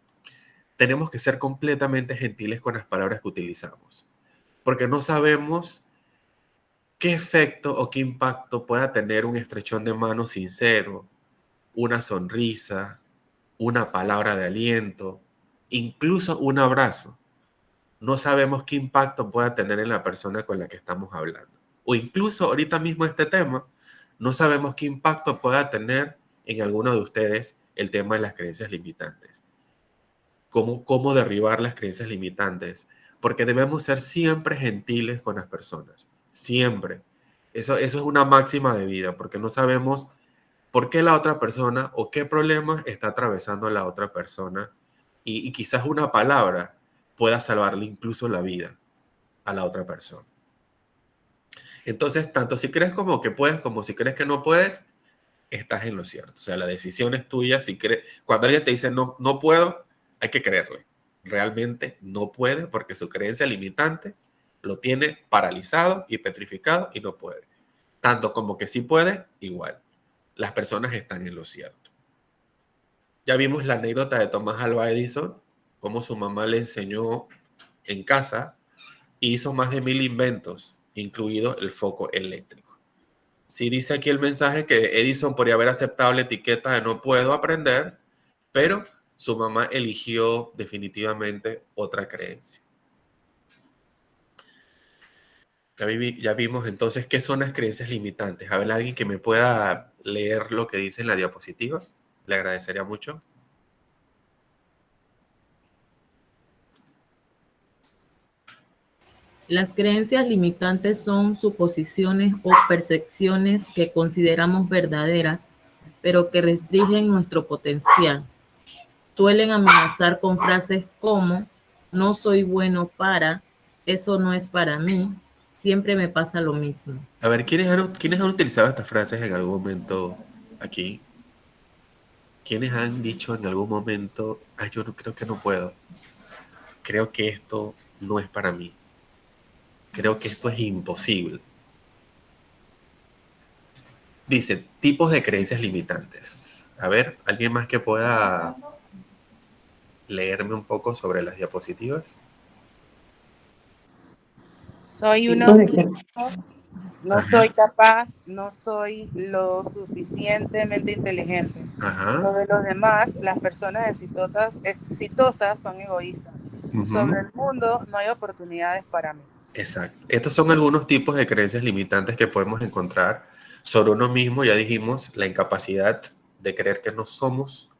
tenemos que ser completamente gentiles con las palabras que utilizamos, porque no sabemos qué efecto o qué impacto pueda tener un estrechón de mano sincero, una sonrisa, una palabra de aliento, incluso un abrazo. No sabemos qué impacto pueda tener en la persona con la que estamos hablando. O incluso ahorita mismo este tema, no sabemos qué impacto pueda tener en alguno de ustedes el tema de las creencias limitantes. Cómo derribar las creencias limitantes. Porque debemos ser siempre gentiles con las personas. Siempre. Eso es una máxima de vida, porque no sabemos por qué la otra persona o qué problema está atravesando la otra persona. Y quizás una palabra pueda salvarle incluso la vida a la otra persona. Entonces, tanto si crees como que puedes, como si crees que no puedes, estás en lo cierto. O sea, la decisión es tuya. Cuando alguien te dice no puedo, hay que creerle. Realmente no puede porque su creencia limitante lo tiene paralizado y petrificado y no puede. Tanto como que sí puede, igual. Las personas están en lo cierto. Ya vimos la anécdota de Thomas Alva Edison, cómo su mamá le enseñó en casa y hizo más de 1000 inventos, incluido el foco eléctrico. Sí dice aquí el mensaje que Edison podría haber aceptado la etiqueta de no puedo aprender, pero su mamá eligió definitivamente otra creencia. Ya vimos entonces qué son las creencias limitantes. A ver, alguien que me pueda leer lo que dice en la diapositiva, le agradecería mucho. Las creencias limitantes son suposiciones o percepciones que consideramos verdaderas, pero que restringen nuestro potencial. Suelen amenazar con frases como, no soy bueno para, eso no es para mí, siempre me pasa lo mismo. A ver, ¿quiénes han utilizado estas frases en algún momento aquí? ¿Quiénes han dicho en algún momento, yo creo que no puedo? Creo que esto no es para mí. Creo que esto es imposible. Dice, tipos de creencias limitantes. A ver, ¿alguien más que pueda leerme un poco sobre las diapositivas? Soy un autista, no soy capaz, no soy lo suficientemente inteligente. Sobre los demás, las personas exitosas son egoístas. Sobre el mundo, no hay oportunidades para mí. Exacto. Estos son algunos tipos de creencias limitantes que podemos encontrar sobre uno mismo. Ya dijimos, la incapacidad de creer que no somos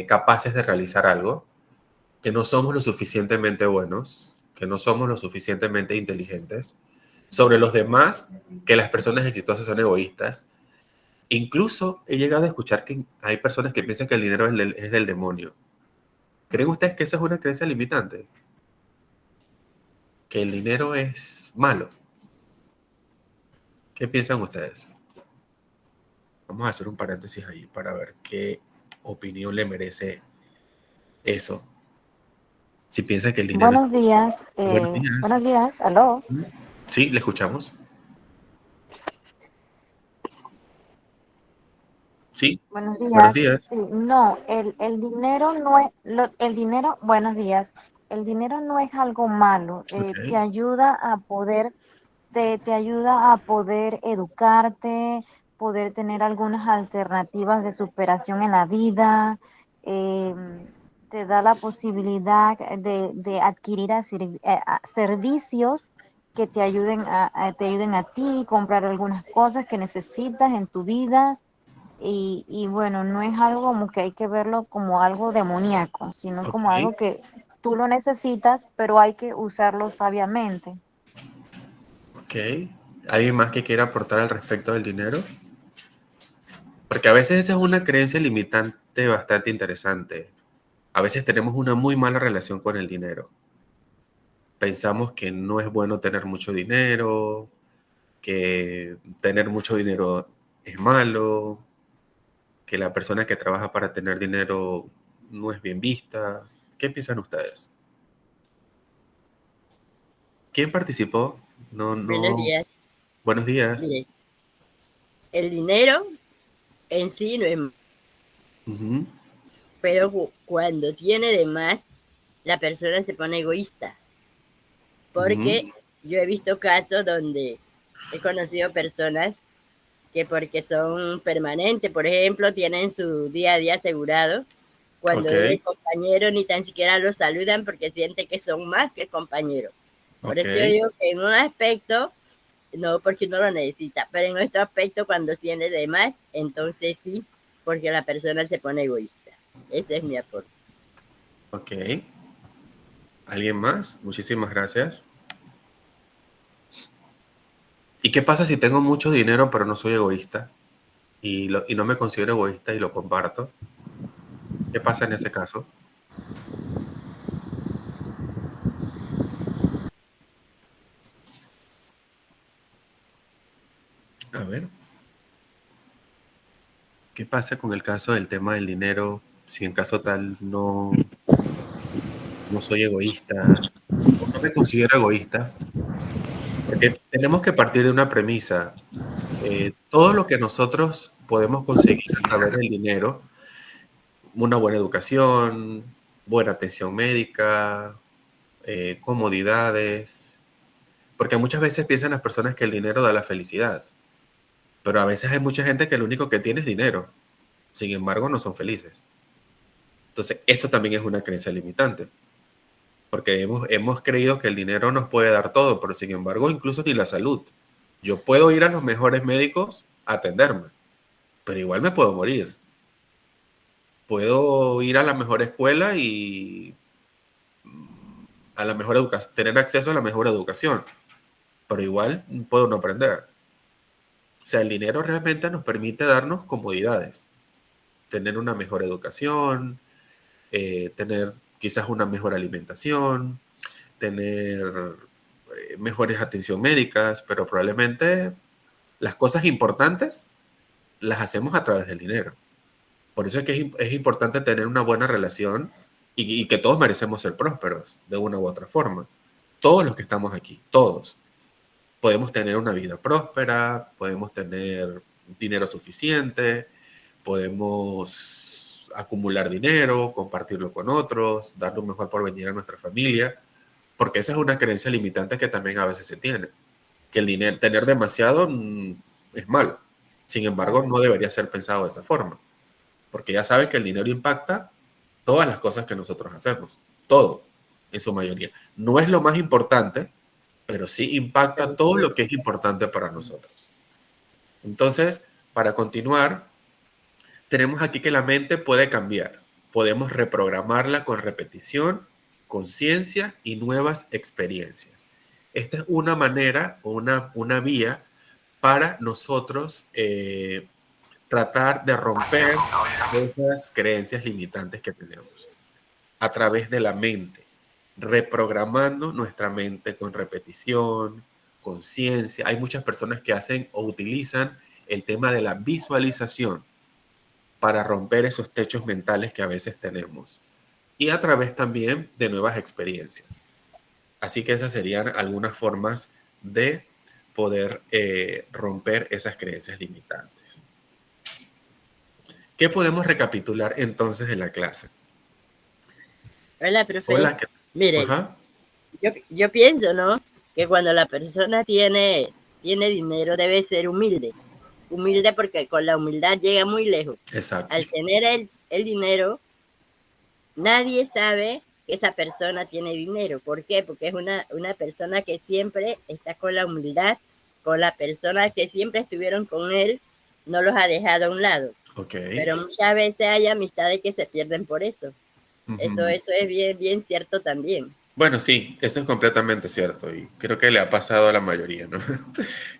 capaces de realizar algo, que no somos lo suficientemente buenos, que no somos lo suficientemente inteligentes. Sobre los demás, que las personas exitosas son egoístas. Incluso he llegado a escuchar que hay personas que piensan que el dinero es del demonio. ¿Creen ustedes que esa es una creencia limitante? Que el dinero es malo. ¿Qué piensan ustedes? Vamos a hacer un paréntesis ahí para ver qué opinión le merece eso. Si piensan que el dinero... Buenos días. Buenos días. ¿Aló? Sí, le escuchamos. Sí, Buenos buenos días. días. Sí, no, el dinero no es, el dinero, buenos días. El dinero no es algo malo. Te Ok, ayuda a poder, te ayuda a poder educarte, poder tener algunas alternativas de superación en la vida. Te da la posibilidad de adquirir servicios que te ayuden te ayuden a ti, comprar algunas cosas que necesitas en tu vida. Y bueno, no es algo como que hay que verlo como algo demoníaco, sino como ok, algo que tú lo necesitas, pero hay que usarlo sabiamente. ok. ¿Alguien más que quiera aportar al respecto del dinero? Porque a veces esa es una creencia limitante bastante interesante. A veces tenemos una muy mala relación con el dinero. Pensamos que no es bueno tener mucho dinero, que tener mucho dinero es malo, que la persona que trabaja para tener dinero no es bien vista. ¿Qué piensan ustedes? ¿Quién participó? No, Buenos no. días. Buenos días. Mire, el dinero en sí no es, Ujú, pero cuando tiene de más, la persona se pone egoísta. ujú. Porque yo he visto casos donde he conocido personas que porque son permanentes, por ejemplo, tienen su día a día asegurado, cuando Ok, es de compañero ni tan siquiera los saludan porque sienten que son más que compañeros. Por ok, eso yo digo que en un aspecto, no porque no lo necesita, pero en otro aspecto cuando tiene de más, entonces sí, porque la persona se pone egoísta. Ese es mi aporte. ok. ¿Alguien más? Muchísimas gracias. ¿Y qué pasa si tengo mucho dinero pero no soy egoísta? Y no me considero egoísta y lo comparto. ¿Qué pasa en ese caso? A ver, ¿qué pasa con el caso del tema del dinero? Si en caso tal no soy egoísta o no me considero egoísta, porque tenemos que partir de una premisa. Todo lo que nosotros podemos conseguir a través del dinero, una buena educación, buena atención médica, comodidades, porque muchas veces piensan las personas que el dinero da la felicidad, pero a veces hay mucha gente que lo único que tiene es dinero, sin embargo no son felices. Entonces, eso también es una creencia limitante, porque hemos creído que el dinero nos puede dar todo, pero sin embargo, incluso ni la salud. Yo puedo ir a los mejores médicos a atenderme, pero igual me puedo morir. Puedo ir a la mejor escuela y a la mejor educación, tener acceso a la mejor educación, pero igual puedo no aprender. O sea, el dinero realmente nos permite darnos comodidades, tener una mejor educación, tener quizás una mejor alimentación, tener mejores atención médicas, pero probablemente las cosas importantes las hacemos a través del dinero. Por eso es que es importante tener una buena relación y que todos merecemos ser prósperos de una u otra forma. Todos los que estamos aquí, todos. Podemos tener una vida próspera, podemos tener dinero suficiente, podemos acumular dinero, compartirlo con otros, darle un mejor porvenir a nuestra familia, porque esa es una creencia limitante que también a veces se tiene, que el dinero, tener demasiado es malo. Sin embargo, no debería ser pensado de esa forma, porque ya sabes que el dinero impacta todas las cosas que nosotros hacemos, todo, en su mayoría. No es lo más importante, pero sí impacta todo lo que es importante para nosotros. Entonces, para continuar, tenemos aquí que la mente puede cambiar. Podemos reprogramarla con repetición, conciencia y nuevas experiencias. Esta es una manera o una vía para nosotros tratar de romper esas creencias limitantes que tenemos a través de la mente, reprogramando nuestra mente con repetición, conciencia. Hay muchas personas que hacen o utilizan el tema de la visualización para romper esos techos mentales que a veces tenemos y a través también de nuevas experiencias. Así que esas serían algunas formas de poder romper esas creencias limitantes. ¿Qué podemos recapitular entonces de la clase? Hola, profe. Hola. Mire, Ajá. yo pienso, ¿no? Que cuando la persona tiene dinero debe ser humilde. Humilde porque con la humildad llega muy lejos. Exacto. Al tener el dinero, nadie sabe que esa persona tiene dinero. ¿Por qué? Porque es una persona que siempre está con la humildad, con las personas que siempre estuvieron con él, no los ha dejado a un lado. Okay. Pero muchas veces hay amistades que se pierden por eso. Eso es bien cierto también. Bueno, sí, eso es completamente cierto y creo que le ha pasado a la mayoría, ¿no?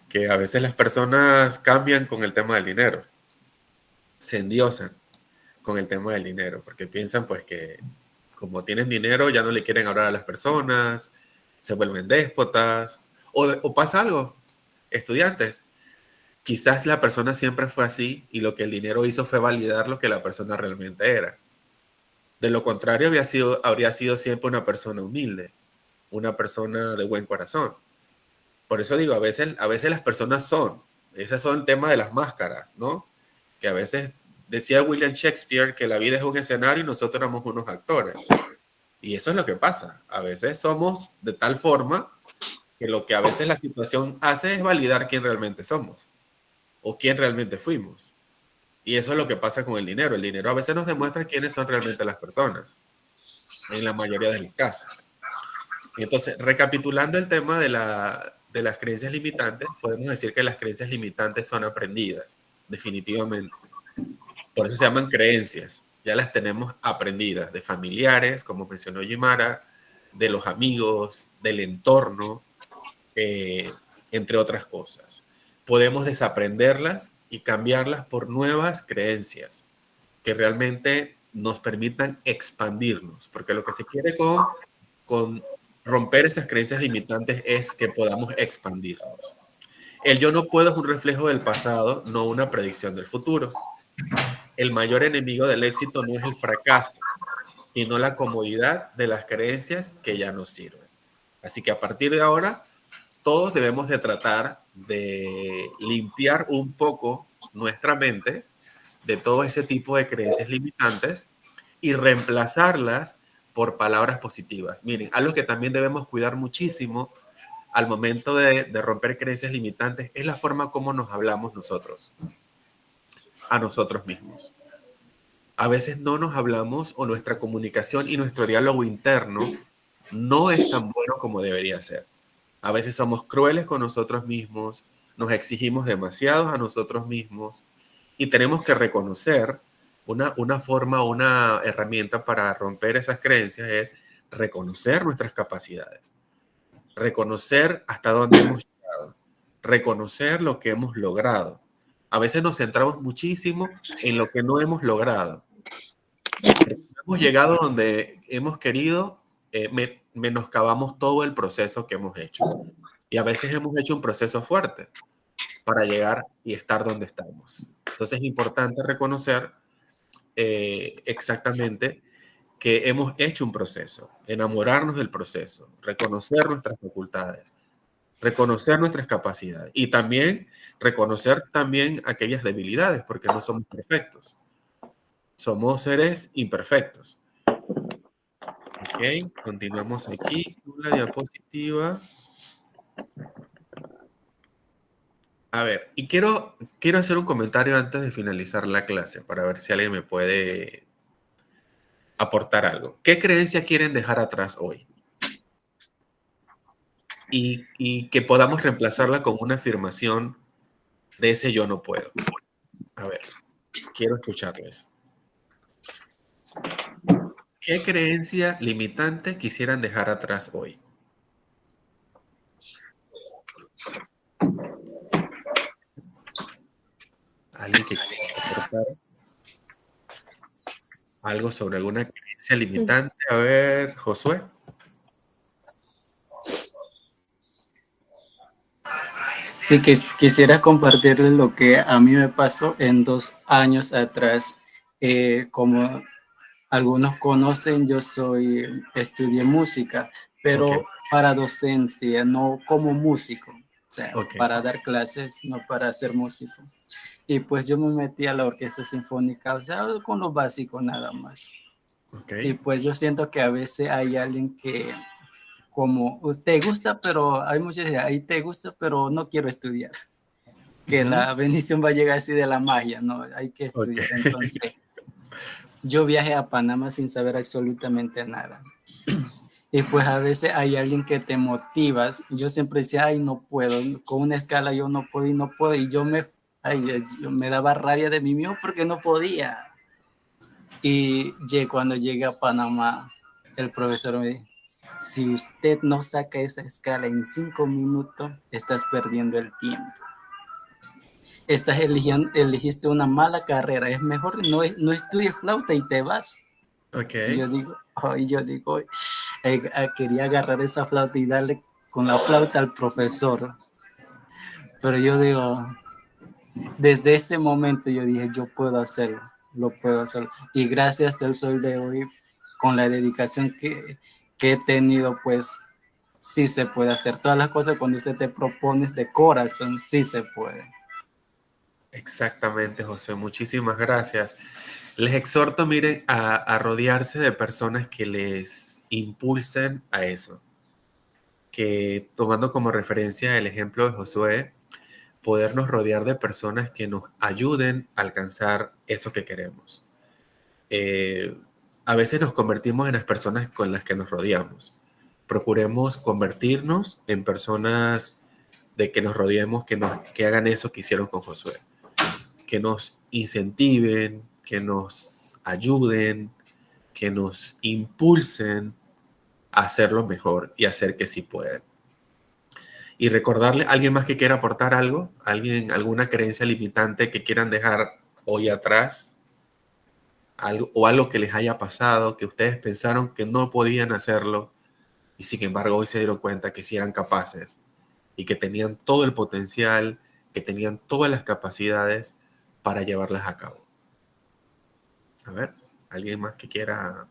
Que a veces las personas cambian con el tema del dinero, se endiosan con el tema del dinero, porque piensan pues que como tienen dinero ya no le quieren hablar a las personas, se vuelven déspotas, o pasa algo, estudiantes, quizás la persona siempre fue así y lo que el dinero hizo fue validar lo que la persona realmente era. De lo contrario, habría sido siempre una persona humilde, una persona de buen corazón. Por eso digo, a veces las personas ese son el tema de las máscaras, ¿no? Que a veces decía William Shakespeare que la vida es un escenario y nosotros éramos unos actores. Y eso es lo que pasa. A veces somos de tal forma que lo que a veces la situación hace es validar quién realmente somos o quién realmente fuimos. Y eso es lo que pasa con el dinero. El dinero a veces nos demuestra quiénes son realmente las personas, en la mayoría de los casos. Y entonces, recapitulando el tema de las creencias limitantes, podemos decir que las creencias limitantes son aprendidas, definitivamente. Por eso se llaman creencias. Ya las tenemos aprendidas de familiares, como mencionó Yimara, de los amigos, del entorno, entre otras cosas. Podemos desaprenderlas y cambiarlas por nuevas creencias que realmente nos permitan expandirnos, porque lo que se quiere con romper esas creencias limitantes es que podamos expandirnos. El yo no puedo es un reflejo del pasado, no una predicción del futuro. El mayor enemigo del éxito no es el fracaso, sino la comodidad de las creencias que ya nos sirven. Así que a partir de ahora, todos debemos de tratar de limpiar un poco nuestra mente de todo ese tipo de creencias limitantes y reemplazarlas por palabras positivas. Miren, algo que también debemos cuidar muchísimo al momento de romper creencias limitantes es la forma como nos hablamos nosotros, a nosotros mismos. A veces no nos hablamos o nuestra comunicación y nuestro diálogo interno no es tan bueno como debería ser. A veces somos crueles con nosotros mismos, nos exigimos demasiado a nosotros mismos y tenemos que reconocer una forma, una herramienta para romper esas creencias es reconocer nuestras capacidades, reconocer hasta dónde hemos llegado, reconocer lo que hemos logrado. A veces nos centramos muchísimo en lo que no hemos logrado. Hemos llegado donde hemos querido, menoscabamos todo el proceso que hemos hecho. Y a veces hemos hecho un proceso fuerte para llegar y estar donde estamos. Entonces es importante reconocer exactamente que hemos hecho un proceso, enamorarnos del proceso, reconocer nuestras facultades, reconocer nuestras capacidades y también reconocer también aquellas debilidades, porque no somos perfectos. Somos seres imperfectos. Ok, continuamos aquí con la diapositiva. A ver, y quiero hacer un comentario antes de finalizar la clase para ver si alguien me puede aportar algo. ¿Qué creencia quieren dejar atrás hoy? Y que podamos reemplazarla con una afirmación de ese yo no puedo. A ver, quiero escucharles. ¿Qué creencia limitante quisieran dejar atrás hoy? ¿Alguien que quiera aportar algo sobre alguna creencia limitante? A ver, Josué. Sí, que quisiera compartirles lo que a mí me pasó en 2 años atrás. Como algunos conocen, yo estudié música, pero para docencia, no como músico, sea, Ok. para dar clases, no para ser músico. Y pues yo me metí a la orquesta sinfónica, o sea, con lo básico nada más. Y Ok. pues yo siento que a veces hay alguien que, como, te gusta, pero hay muchos que ahí te gusta, pero no quiero estudiar. Que Ujú. la bendición va a llegar así de la magia, ¿no? Hay que Ok. estudiar. Entonces, yo viajé a Panamá sin saber absolutamente nada. Y pues a veces hay alguien que te motivas. Yo siempre decía, ay, no puedo, con una escala yo no puedo y no puedo. Y yo me daba rabia de mí mismo porque no podía. Y cuando llegué a Panamá, el profesor me dijo, si usted no saca esa escala en 5 minutos, estás perdiendo el tiempo. Elegiste una mala carrera, es mejor no estudies flauta y te vas. Ok. Yo digo, quería agarrar esa flauta y darle con la flauta al profesor. Pero yo digo, desde ese momento yo dije, yo puedo hacerlo, lo puedo hacer. Y gracias hasta el sol de hoy, con la dedicación que he tenido, pues sí se puede hacer. Todas las cosas cuando usted te propones de corazón, sí se puede. Exactamente, José. Muchísimas gracias. Les exhorto, miren, a rodearse de personas que les impulsen a eso. Que tomando como referencia el ejemplo de Josué, podernos rodear de personas que nos ayuden a alcanzar eso que queremos. A veces nos convertimos en las personas con las que nos rodeamos. Procuremos convertirnos en personas de que nos rodeemos, que hagan eso que hicieron con Josué. Que nos incentiven, que nos ayuden, que nos impulsen a hacerlo mejor y a hacer que sí pueden. Y recordarle a alguien más que quiera aportar algo, alguna creencia limitante que quieran dejar hoy atrás, algo que les haya pasado, que ustedes pensaron que no podían hacerlo y sin embargo hoy se dieron cuenta que sí eran capaces y que tenían todo el potencial, que tenían todas las capacidades para llevarlas a cabo. A ver, ¿alguien más que quiera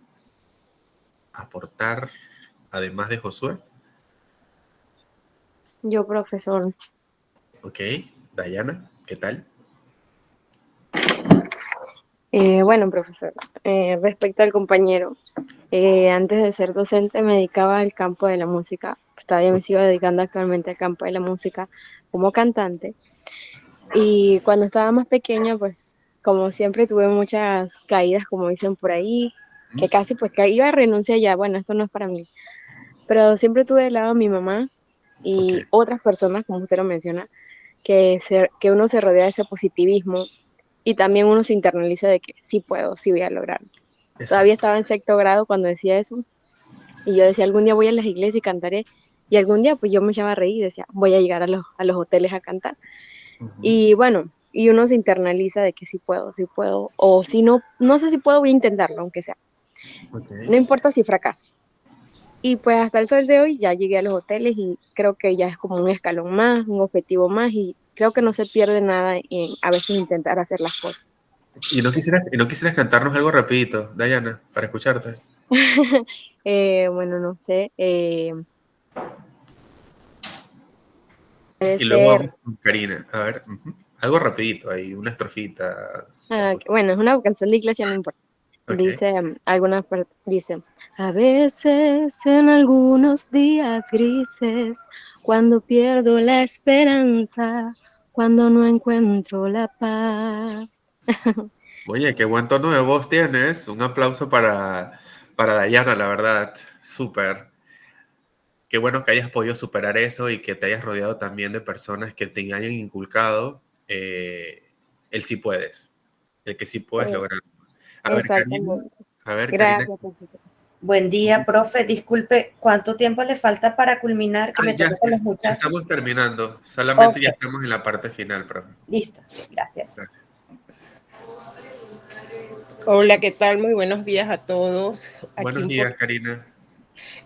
aportar además de Josué? Yo, profesor. Ok, Dayana, ¿qué tal? Bueno, profesor, respecto al compañero, antes de ser docente me dedicaba al campo de la música. Todavía me sigo dedicando actualmente al campo de la música como cantante. Y cuando estaba más pequeña, pues como siempre tuve muchas caídas, como dicen por ahí, que casi pues que iba a renunciar ya, bueno, esto no es para mí. Pero siempre tuve de lado a mi mamá y Ok. otras personas, como usted lo menciona, que uno se rodea de ese positivismo y también uno se internaliza de que sí puedo, sí voy a lograrlo. Todavía Exacto. estaba en sexto grado cuando decía eso y yo decía, algún día voy a las iglesias y cantaré. Y algún día pues yo me echaba a reír y decía, voy a llegar a los hoteles a cantar. Y bueno, y uno se internaliza de que sí puedo, o si no, no sé si puedo, voy a intentarlo, aunque sea. Ok. No importa si fracaso. Y pues hasta el sol de hoy ya llegué a los hoteles y creo que ya es como un escalón más, un objetivo más y creo que no se pierde nada en a veces intentar hacer las cosas. ¿Y no quisieras cantarnos algo rapidito, Dayana, para escucharte? Bueno, no sé, puede Y luego ser, vamos con Karina. A ver, algo rapidito ahí, una estrofita. bueno, es una canción de iglesia, no importa. Ok. Dice, dice, a veces en algunos días grises, cuando pierdo la esperanza, cuando no encuentro la paz. Oye, qué buen tono de voz tienes. Un aplauso para Dayana, la verdad. Súper. Qué bueno que hayas podido superar eso y que te hayas rodeado también de personas que te hayan inculcado el sí puedes, el que sí puedes lograr. A ver, Karina. Exactamente. A ver, Karina. Gracias, profesor. Buen día, profe. Disculpe, ¿cuánto tiempo le falta para culminar? Que me Ya, toca con los ya muchachos. estamos terminando. Solamente Ok, ya estamos en la parte final, profe. listo. Gracias. Gracias. Hola, ¿qué tal? Muy buenos días a todos. Aquí Buenos un días, poco Karina.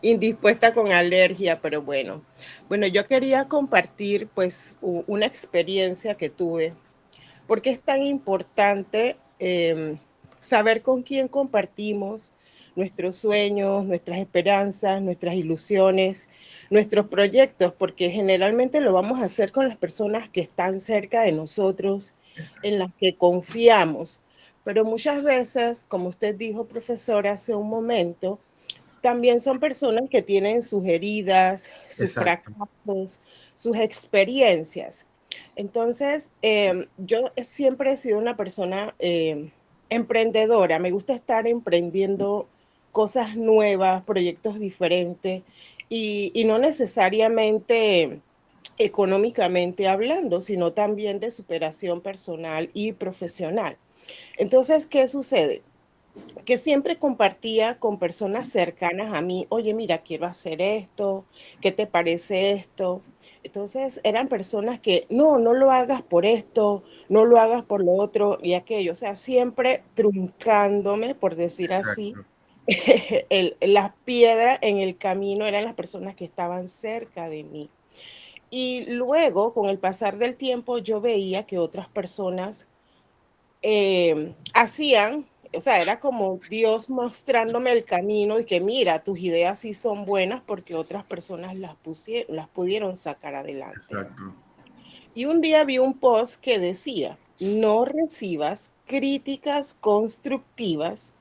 indispuesta con alergia, pero bueno. Bueno, yo quería compartir pues una experiencia que tuve, porque es tan importante saber con quién compartimos nuestros sueños, nuestras esperanzas, nuestras ilusiones, nuestros proyectos, porque generalmente lo vamos a hacer con las personas que están cerca de nosotros, en las que confiamos. Pero muchas veces, como usted dijo, profesora, hace un momento, también son personas que tienen sus heridas, sus Exacto. fracasos, sus experiencias. Entonces, yo siempre he sido una persona emprendedora. Me gusta estar emprendiendo cosas nuevas, proyectos diferentes y no necesariamente económicamente hablando, sino también de superación personal y profesional. Entonces, ¿qué sucede? Que siempre compartía con personas cercanas a mí, oye, mira, quiero hacer esto, ¿qué te parece esto? Entonces eran personas que, no lo hagas por esto, no lo hagas por lo otro y aquello, o sea, siempre truncándome, por decir así, Exacto. las piedras en el camino eran las personas que estaban cerca de mí. Y luego, con el pasar del tiempo, yo veía que otras personas hacían, o sea, era como Dios mostrándome el camino y que mira, tus ideas sí son buenas porque otras personas las pudieron sacar adelante. Exacto. Y un día vi un post que decía, no recibas críticas constructivas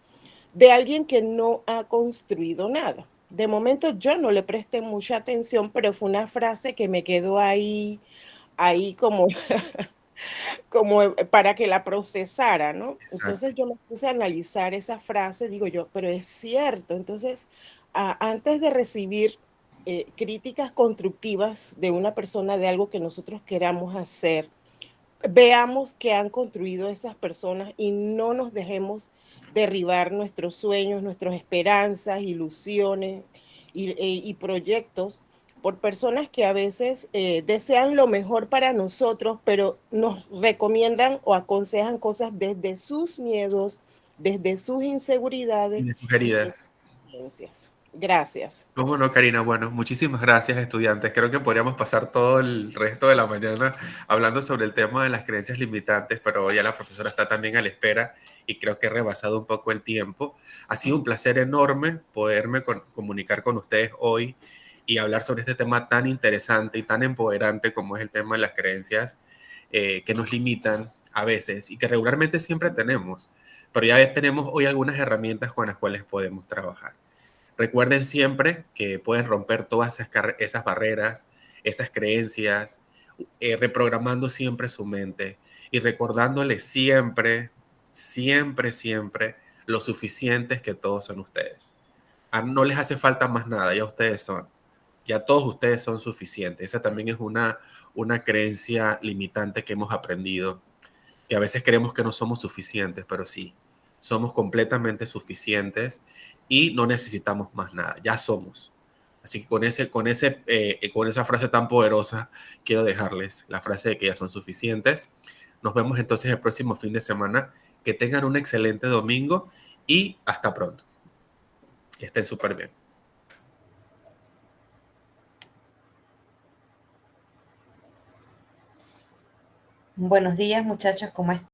de alguien que no ha construido nada. De momento yo no le presté mucha atención, pero fue una frase que me quedó ahí como como para que la procesara, ¿no? Exacto. Entonces yo me puse a analizar esa frase, digo yo, pero es cierto. Entonces, antes de recibir críticas constructivas de una persona de algo que nosotros queramos hacer, veamos qué han construido esas personas y no nos dejemos derribar nuestros sueños, nuestras esperanzas, ilusiones y proyectos por personas que a veces desean lo mejor para nosotros, pero nos recomiendan o aconsejan cosas desde sus miedos, desde sus inseguridades Y de y sus sugeridas. experiencias. Gracias. ¿Cómo no, Karina? Bueno, muchísimas gracias, estudiantes. Creo que podríamos pasar todo el resto de la mañana hablando sobre el tema de las creencias limitantes, pero ya la profesora está también a la espera y creo que he rebasado un poco el tiempo. Ha sido un placer enorme poderme comunicar con ustedes hoy y hablar sobre este tema tan interesante y tan empoderante como es el tema de las creencias que nos limitan a veces y que regularmente siempre tenemos, pero ya tenemos hoy algunas herramientas con las cuales podemos trabajar. Recuerden siempre que pueden romper todas esas barreras, esas creencias, reprogramando siempre su mente y recordándole siempre, siempre, siempre lo suficientes que todos son ustedes. No les hace falta más nada, ya ustedes son. Ya todos ustedes son suficientes. Esa también es una creencia limitante que hemos aprendido, que a veces creemos que no somos suficientes, pero sí, somos completamente suficientes y no necesitamos más nada, ya somos. Así que con esa frase tan poderosa, quiero dejarles la frase de que ya son suficientes. Nos vemos entonces el próximo fin de semana. Que tengan un excelente domingo y hasta pronto. Que estén súper bien. Buenos días, muchachos, ¿cómo están?